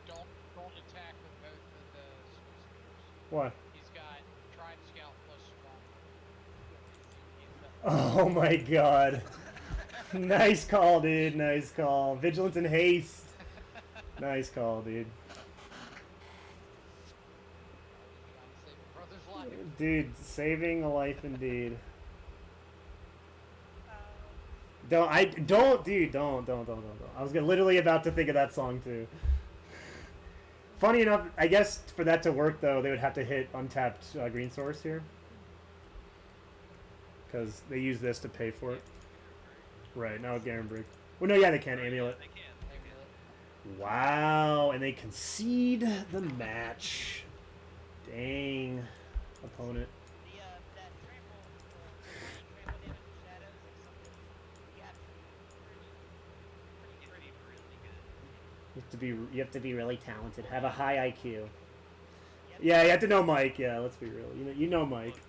Don't attack with both of the Swift Spears. Why? He's got Tribe Scout plus strong. Oh my god. Nice call, dude. Nice call. Vigilance and haste. Nice call, dude. Trying to save a brother's life. Dude, saving a life indeed. Um, Don't. I was literally about to think of that song too. Funny enough, I guess for that to work though, they would have to hit untapped green source here. Because they use this to pay for it. Right, now Garen Brick. Well, no, yeah, they can. Amulet. They can. Amulet. Wow, and they concede the match. Dang. Opponent. that trample, trample damage to shadows, like something you have to be pretty You have to be really talented. Have a high IQ. Yep. Yeah, you have to know Mike. Yeah, let's be real. You know Mike. Look,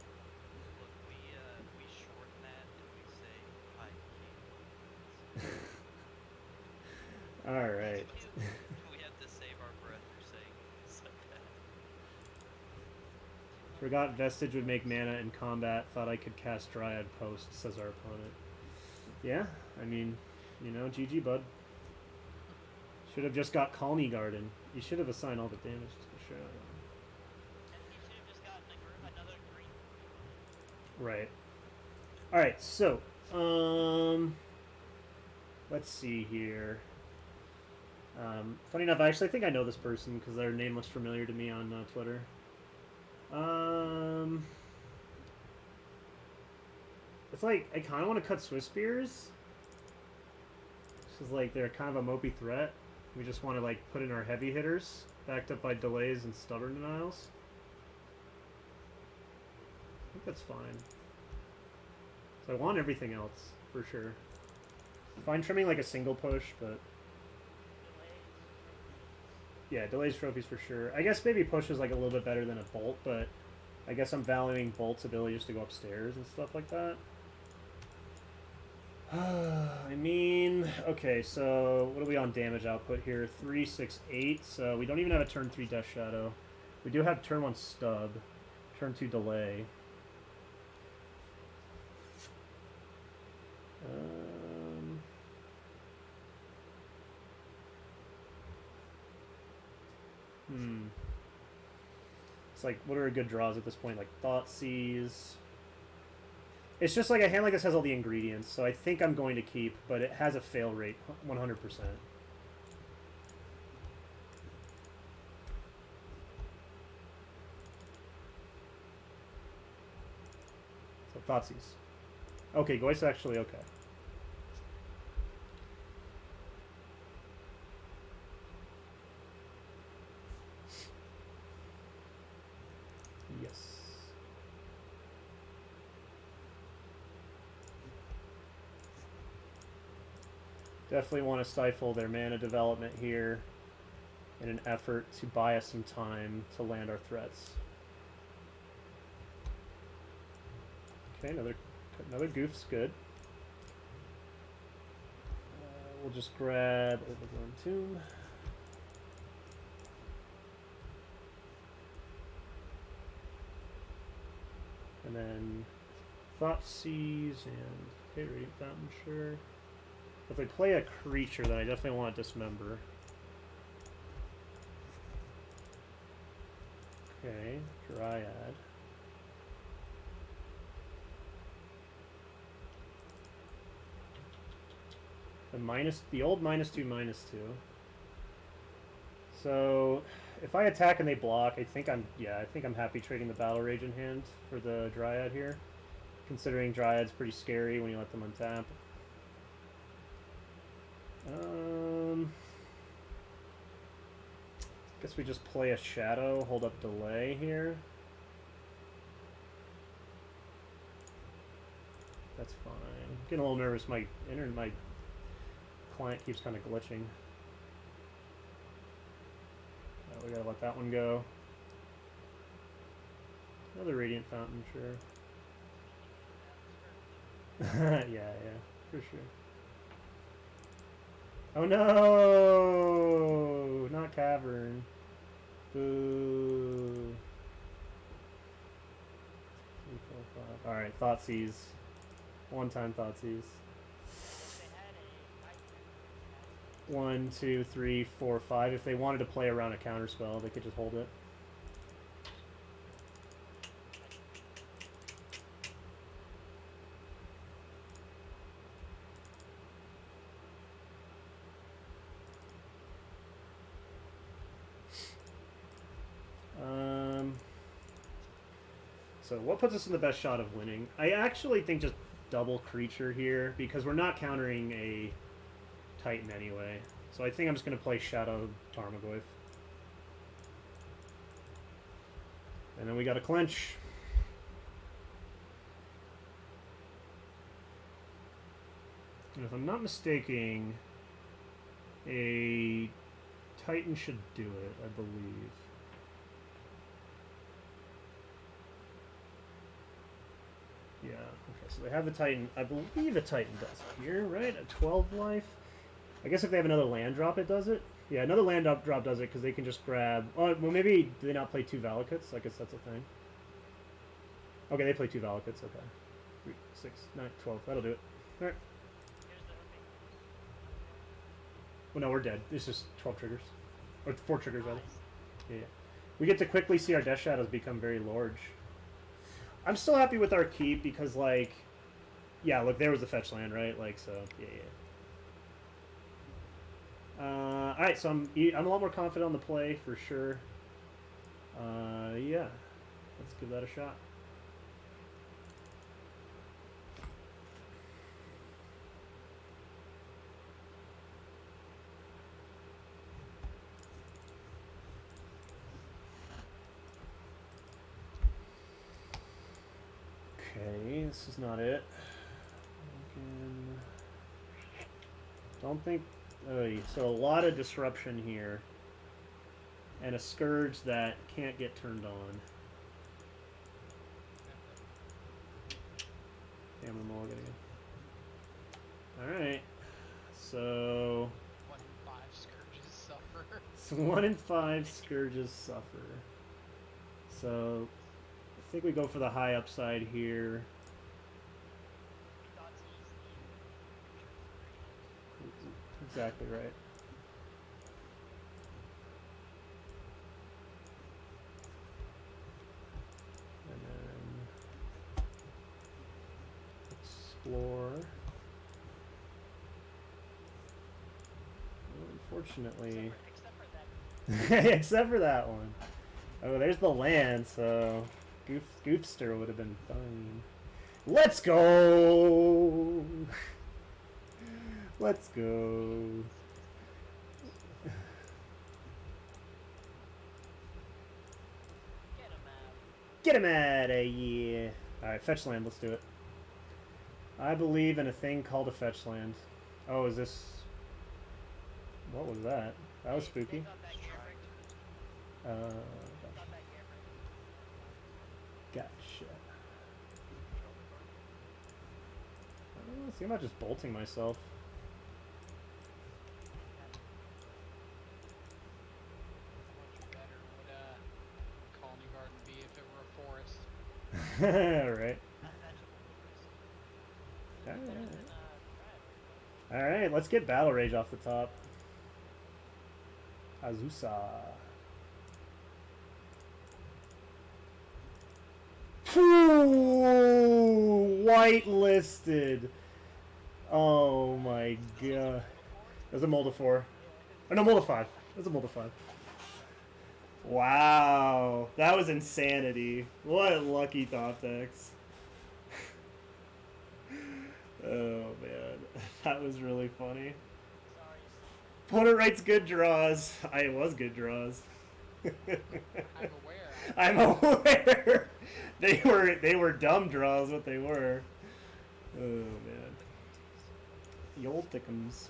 we shorten that and we say high key. All right. We have to save our breath for saying things like that. Forgot Vestige would make mana in combat. Thought I could cast Dryad Post, says our opponent. Yeah, I mean, GG, bud. Should have just got Colony Garden. You should have assigned all the damage to the shadow. And you should have just gotten another green. Right. Alright, so, let's see here. Funny enough, I actually think I know this person because their name looks familiar to me on Twitter. It's like, I kind of want to cut Swiss Spears. Because, like, they're kind of a mopey threat. We just want to, like, put in our heavy hitters, backed up by delays and stubborn denials. I think that's fine. So I want everything else, for sure. Fine trimming, like, a single push, but... Yeah, delays trophies for sure. I guess maybe push is, like, a little bit better than a bolt, but... I guess I'm valuing bolt's ability just to go upstairs and stuff like that. I mean, okay, so what are we on damage output here? 3, 6, 8. So we don't even have a turn 3 Death Shadow. We do have turn 1 stub, turn 2 delay. It's like, what are good draws at this point? Like Thoughtseize. It's just like a hand like this has all the ingredients, so I think I'm going to keep, but it has a fail rate, 100%. So Thoughtseize. Okay, Goy's actually okay. Yes. Definitely want to stifle their mana development here in an effort to buy us some time to land our threats. Okay, another goof's good. We'll just grab Overgrown Tomb. And then Thoughtseize and Radiant Fountain, sure. If I play a creature, then I definitely want to dismember. Okay, Dryad. The old -2/-2. So if I attack and they block, I think I'm happy trading the Battle Rage in hand for the Dryad here. Considering Dryad's pretty scary when you let them untap. Guess we just play a Shadow, hold up delay here. That's fine. Getting a little nervous. My client keeps kind of glitching. We gotta let that one go. Another Radiant Fountain, sure. yeah, for sure. Oh no! Not Cavern. Boo. 3, 4, 5. Alright, Thoughtseize. One-time Thoughtseize. 1, 2, 3, 4, 5. If they wanted to play around a counterspell, they could just hold it. So what puts us in the best shot of winning? I actually think just double creature here because we're not countering a Titan anyway. So I think I'm just going to play Shadow Tarmogoyf. And then we got a clench. And if I'm not mistaken, a Titan should do it, I believe. Yeah, okay, so they have the Titan. I believe a Titan does it here, right? A 12 life? I guess if they have another land drop, it does it? Yeah, another land drop does it because they can just grab... Oh, well, maybe do they not play 2 Valakuts? I guess that's a thing. Okay, they play 2 Valakuts, okay. 3, 6, 9, 12. That'll do it. Alright. Well, no, we're dead. It's just 12 triggers. Or 4 triggers, rather. Yeah. We get to quickly see our Death Shadows become very large. I'm still happy with our keep because, like... Yeah, look, there was the fetch land, right? Like, so, yeah. Alright, so I'm a lot more confident on the play, for sure. Yeah. Let's give that a shot. Okay, this is not it. Don't think... so a lot of disruption here. And a Scourge that can't get turned on. Damn, I'm all getting it. Alright. So... 1 in 5 Scourges suffer. So 1 in 5 Scourges suffer. So... I think we go for the high upside here. Exactly right. And then explore. Well, unfortunately, except for that one. Oh, there's the land, so Goofster would have been fine. Let's go! Let's go. Get him out of here. Alright, fetch land, let's do it. I believe in a thing called a fetch land. Oh, is this... What was that? That was spooky. Gotcha. I think about just bolting myself. Alright. Alright, let's get Battle Rage off the top. Azusa. Whitelisted. Oh my god. It was a mold of 4. Oh, no, mold of 5. It was a mold of 5. Wow. That was insanity. What lucky top decks. Oh, man. That was really funny. Sorry. Opponent writes good draws. It was good draws. I'm aware. I'm aware. They were dumb draws, what they were. Oh, man. The old thickums.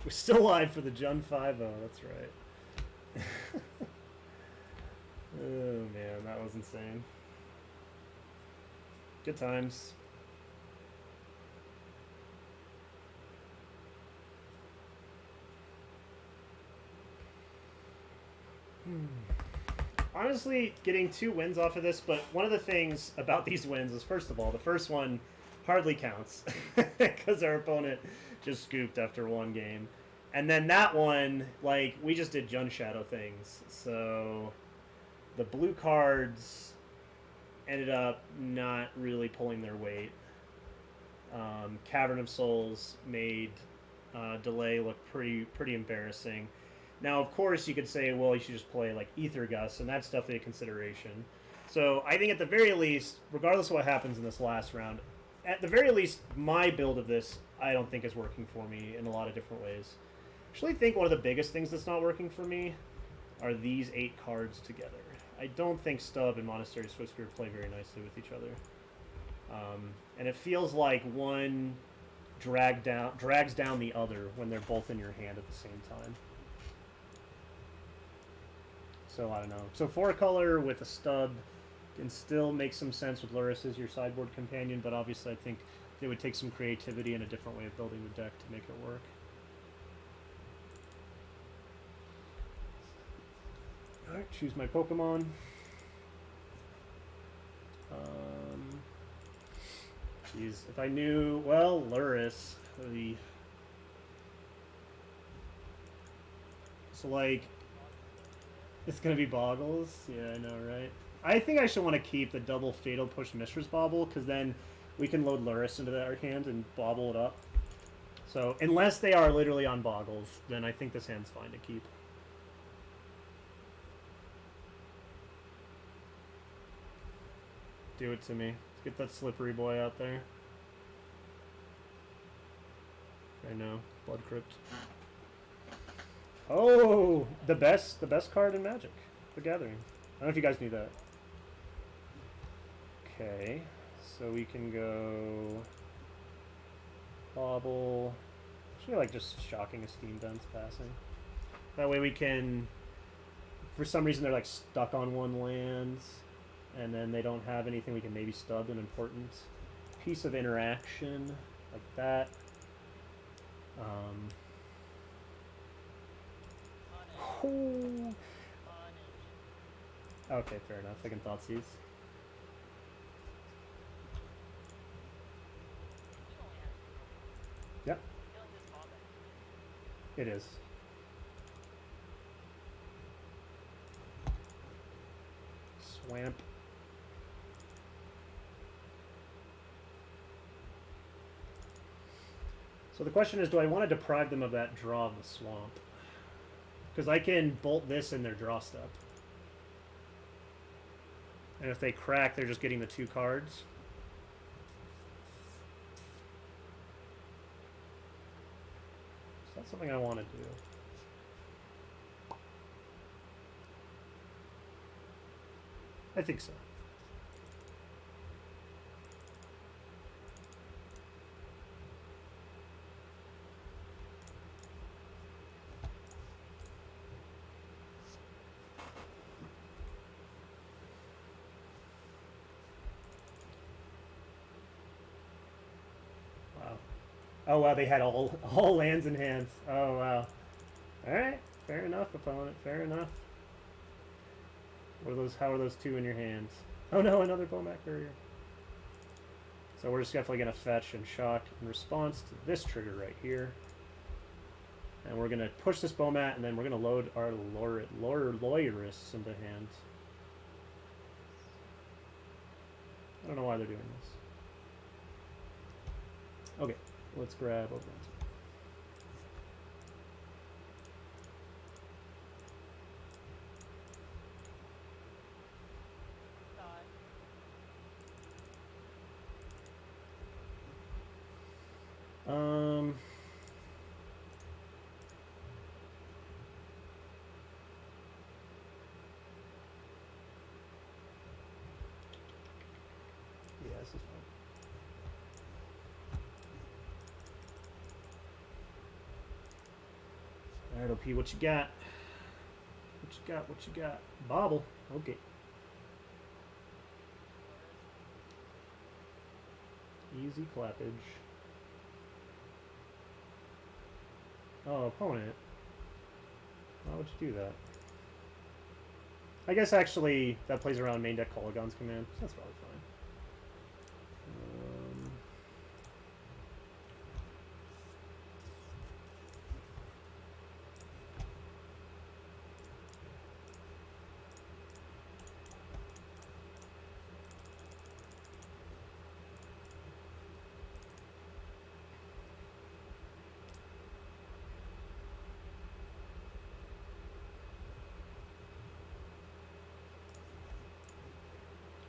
We're still live for the We're still live for Jun 5. the Jun 5-0, that's right. Oh man, that was insane. Good times. Honestly, getting 2 wins off of this, but one of the things about these wins is, first of all, the first one hardly counts because our opponent just scooped after 1 game. And then that one, like, we just did Jun Shadow things. So the blue cards ended up not really pulling their weight. Cavern of Souls made Delay look pretty embarrassing. Now, of course, you could say, well, you should just play, like, Ether Gust, and that's definitely a consideration. So I think at the very least, regardless of what happens in this last round, at the very least, my build of this, I don't think is working for me in a lot of different ways. I actually think one of the biggest things that's not working for me are these 8 cards together. I don't think Stub and Monastery Swiftspear play very nicely with each other. And it feels like one drags down the other when they're both in your hand at the same time. So I don't know. So 4-color with a Stub can still make some sense with Lurrus as your sideboard companion, but obviously I think it would take some creativity and a different way of building the deck to make it work. Alright, choose my Pokemon. Jeez, if I knew... Well, Lurrus. So, like... It's gonna be Boggles? Yeah, I know, right? I think I should want to keep the double Fatal Push Mistress Bobble, because then we can load Lurrus into our hand and bobble it up. So, unless they are literally on Boggles, then I think this hand's fine to keep. Do it to me. Let's get that slippery boy out there. I know. Blood Crypt. Oh, the best card in Magic, the Gathering. I don't know if you guys knew that. Okay, so we can go Bobble. Actually, like just shocking a Steam Vents passing. That way we can, for some reason they're like stuck on 1 land, and then they don't have anything. We can maybe stub an important piece of interaction like that. Oh. Okay, fair enough. I can Thoughtseize. Yep. It is. Swamp. So the question is, do I want to deprive them of that draw of the swamp? Because I can bolt this in their draw step. And if they crack, they're just getting the 2 cards. So that's something I want to do. I think so. Oh wow, they had all lands in hand. Oh wow. Alright, fair enough, opponent, fair enough. What are those, how are those 2 in your hands? Oh no, another Bomat Courier. So we're just definitely gonna fetch and shock in response to this trigger right here. And we're gonna push this Bomat, and then we're gonna load our Lurrus into hand. I don't know why they're doing this. Okay, let's grab Overgrown. Um. Yeah, this is fine. Alright, OP, what you got? What you got? What you got? Bobble. Okay. Easy clappage. Oh, opponent. Why would you do that? I guess actually that plays around main deck Polygon's command, so that's probably fine.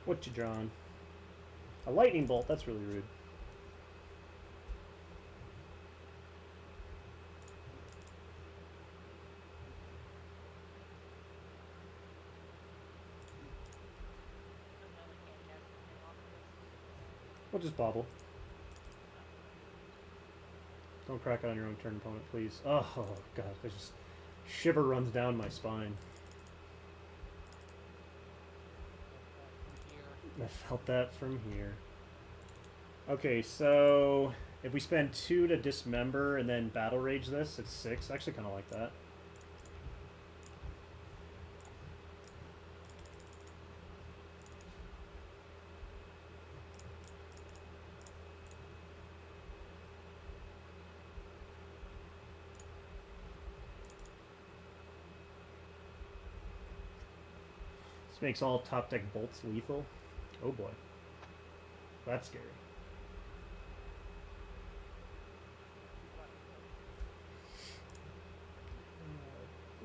What you drawing? A lightning bolt, that's really rude. We'll just bobble. Don't crack it on your own turn, opponent, please. Oh, God, there's just shiver runs down my spine. I felt that from here. Okay, so if we spend 2 to dismember and then battle rage this, it's 6. I actually kind of like that. This makes all top deck bolts lethal. Oh boy. That's scary.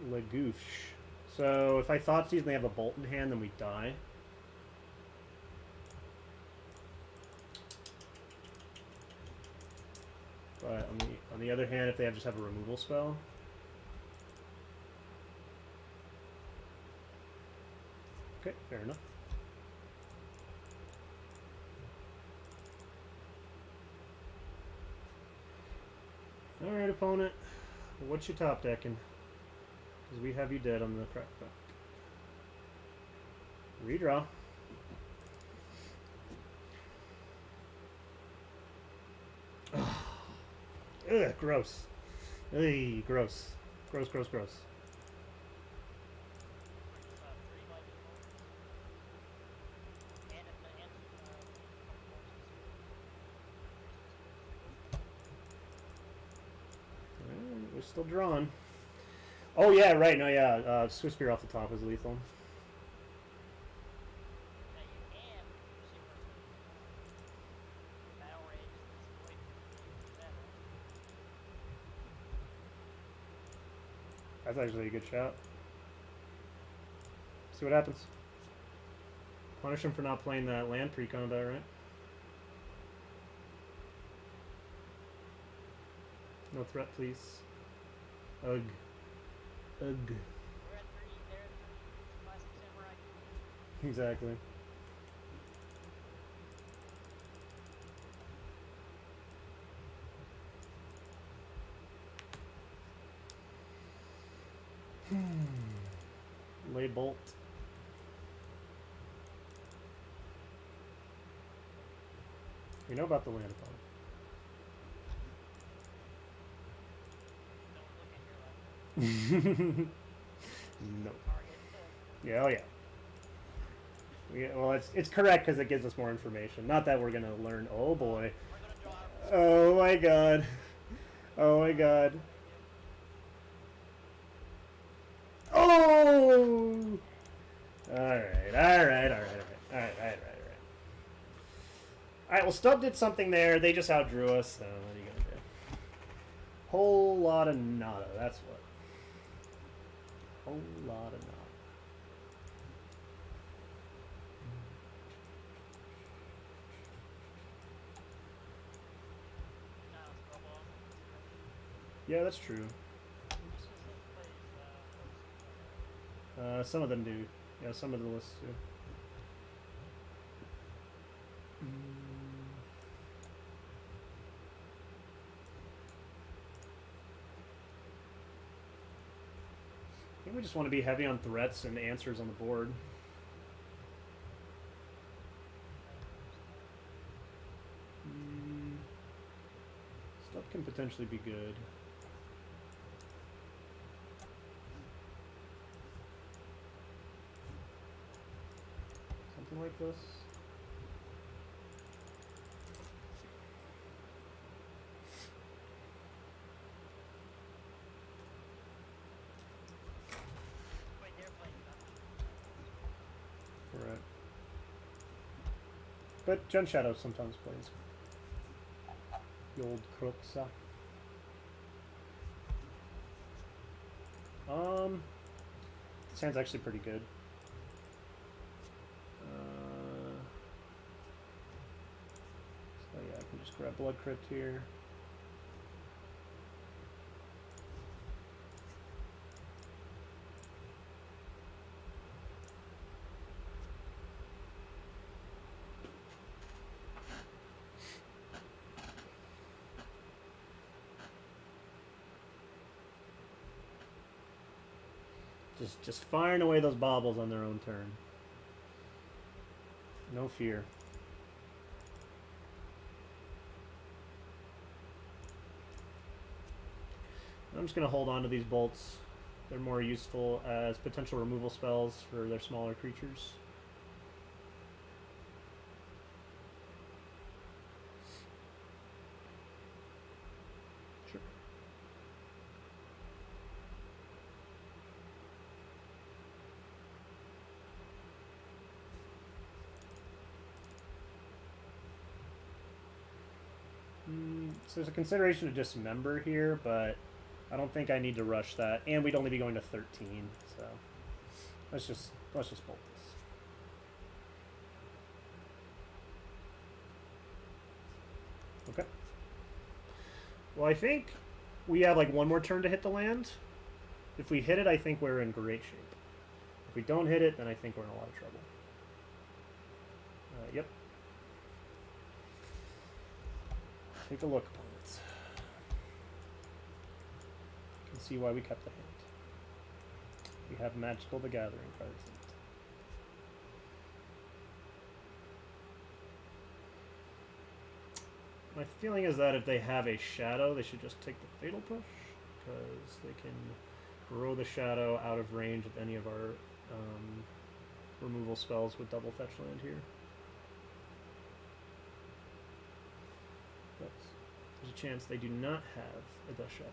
Lagoofsh. So if I thought season they have a bolt in hand, then we die. But on the other hand, if they just have a removal spell. Okay, fair enough. Alright, opponent. What's your top decking? Because we have you dead on the crackback. Redraw. Ugh, gross. Ugh, gross. Gross, gross, gross. We're still drawn. Oh yeah, right. No, yeah. Swiss Spear off the top is lethal. That's actually a good shot. See what happens. Punish him for not playing that land pre-combat, right? No threat, please. Ugh. Ugh. We're at 3, they're at 3, classic samurai. Exactly. Lay bolt. We know about the land opponent. Don't look at your left. No. Target. Yeah, oh yeah. Well, it's correct because it gives us more information. Not that we're gonna learn. Oh boy. We're gonna draw. Oh my god. Oh my god. Oh! Alright. Alright, well, Stub did something there. They just outdrew us, so what are you going to do? Whole lot of nada, that's what. Whole lot of nada. Now it's Snowball. Yeah, that's true. This list plays focus. Some of them do. Yeah, some of the lists do. I think we just want to be heavy on threats and answers on the board. Stuff can potentially be good. Something like this. Wait, they're playing that. Correct. But Gen Shadow sometimes plays. The old crooks. This hand's actually pretty good. So yeah, I can just grab Blood Crypt here. Just firing away those baubles on their own turn. No fear. I'm just going to hold on to these bolts. They're more useful as potential removal spells for their smaller creatures. Sure. So there's a consideration to dismember here, but I don't think I need to rush that, and we'd only be going to 13, so let's just bolt this. Okay. Well, I think we have like one more turn to hit the land. If we hit it, I think we're in great shape. If we don't hit it, then I think we're in a lot of trouble. Yep. Take a look, opponents. You can see why we kept the hand. We have Magical the Gathering cards in it. My feeling is that if they have a shadow, they should just take the Fatal Push, because they can grow the shadow out of range of any of our removal spells with double fetch land here. But there's a chance they do not have a Death Shadow.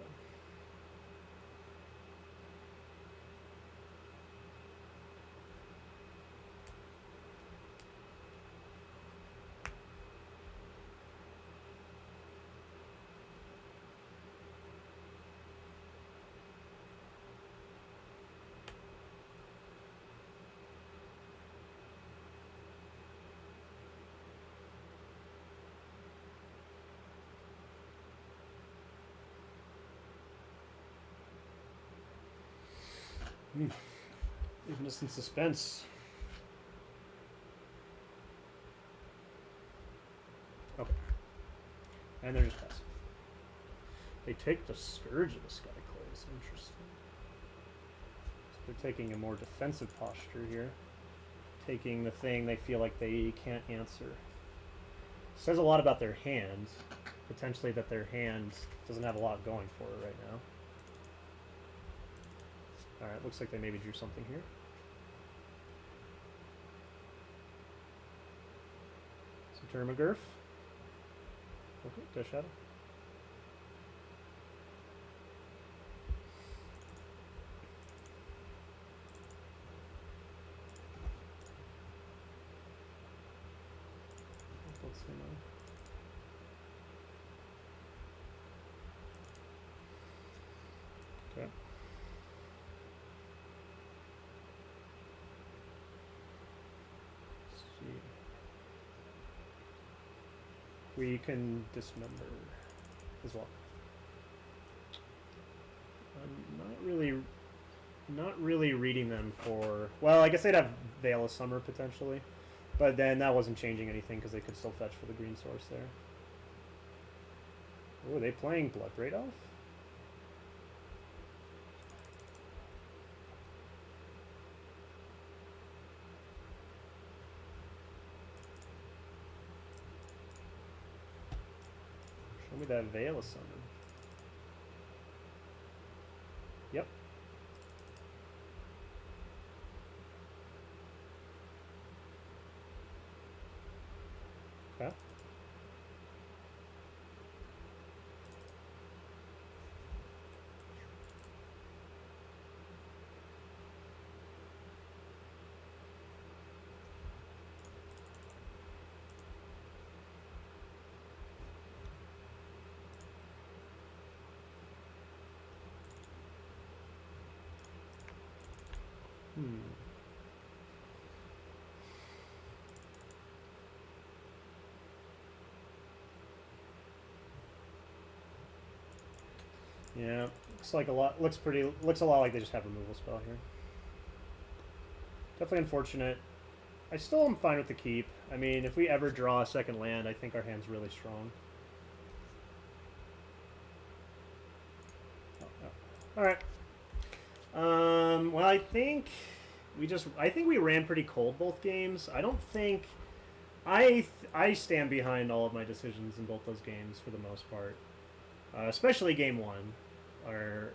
Leaving us in suspense. Okay. And they're just passing. They take the Scourge of the Skyclays. Interesting. So they're taking a more defensive posture here. Taking the thing they feel like they can't answer. Says a lot about their hand. Potentially that their hand doesn't have a lot going for it right now. Alright, looks like they maybe drew something here. Some Termagurf. Okay, Death Shadow. What's going on? we can dismember as well. I'm not really reading them for... Well, I guess they'd have Veil of Summer potentially, but then that wasn't changing anything because they could still fetch for the green source there. Oh, are they playing Bloodbraid Elf? Show me that Veil of Summer. Yep. Okay. Yeah, looks like a lot. Looks a lot like they just have removal spell here. Definitely unfortunate. I still am fine with the keep. I mean, if we ever draw a second land, I think our hand's really strong. Oh, no. All right. Well, I think we ran pretty cold both games. I don't think I stand behind all of my decisions in both those games for the most part. Especially game one, where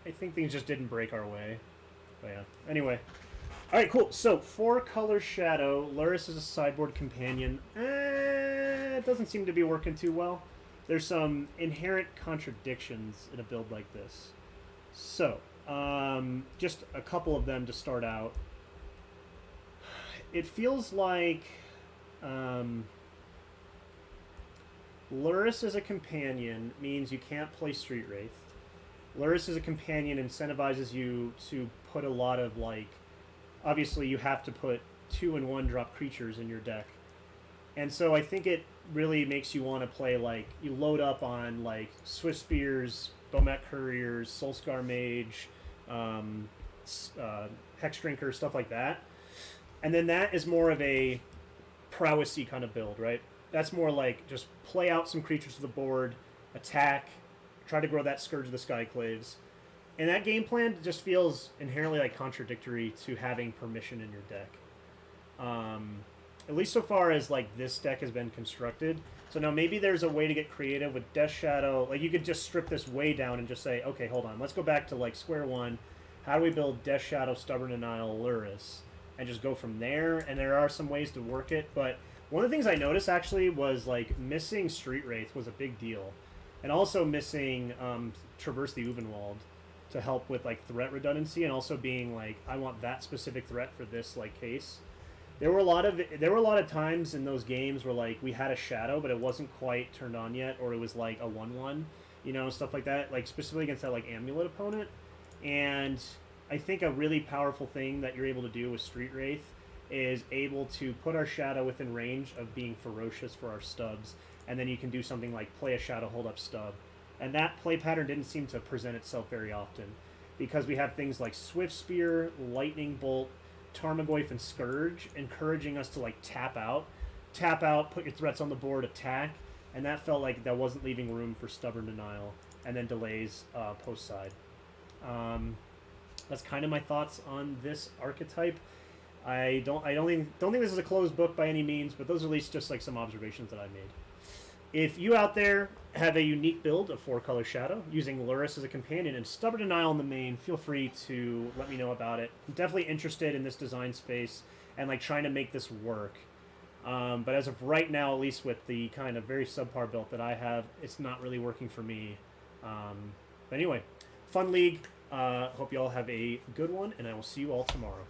I think things just didn't break our way. But yeah. Anyway. Alright, cool. So, 4-color Shadow. Lurrus is a sideboard companion. It doesn't seem to be working too well. There's some inherent contradictions in a build like this. So, just a couple of them to start out. It feels like... Lurrus as a companion means you can't play Street Wraith. Lurrus as a companion incentivizes you to put a lot of, like... Obviously, you have to put 2 and 1 drop creatures in your deck. And so I think it really makes you want to play, like... You load up on, like, Swift Spears, Bomet Couriers, Soulscar Mage, Hex Drinker, stuff like that. And then that is more of a prowessy kind of build, right? That's more like just play out some creatures to the board, attack, try to grow that Scourge of the Skyclaves. And that game plan just feels inherently like contradictory to having permission in your deck. At least so far as like this deck has been constructed. So now maybe there's a way to get creative with Death Shadow. Like you could just strip this way down and just say, okay, hold on, let's go back to like square one. How do we build Death Shadow, Stubborn Denial, Lurrus? And just go from there. And there are some ways to work it, but one of the things I noticed actually was like missing Street Wraith was a big deal, and also missing Traverse the Uvenwald to help with like threat redundancy, and also being like I want that specific threat for this like case. There were a lot of times in those games where like we had a shadow, but it wasn't quite turned on yet, or it was like a 1/1, you know, stuff like that, like specifically against that like Amulet opponent. And I think a really powerful thing that you're able to do with Street Wraith is able to put our shadow within range of being ferocious for our stubs, and then you can do something like play a shadow, hold up stub. And that play pattern didn't seem to present itself very often, because we have things like Swift Spear, Lightning Bolt, Tarmogoyf, and Scourge encouraging us to like tap out, put your threats on the board, attack, and that felt like that wasn't leaving room for Stubborn Denial, and then delays post side. That's kind of my thoughts on this archetype. I don't think this is a closed book by any means, but those are at least just like some observations that I made. If you out there have a unique build of 4-color Shadow using Lurrus as a companion and Stubborn Denial in the main, feel free to let me know about it. I'm definitely interested in this design space and like trying to make this work. But as of right now, at least with the kind of very subpar build that I have, it's not really working for me. But anyway, fun league. Hope you all have a good one, and I will see you all tomorrow.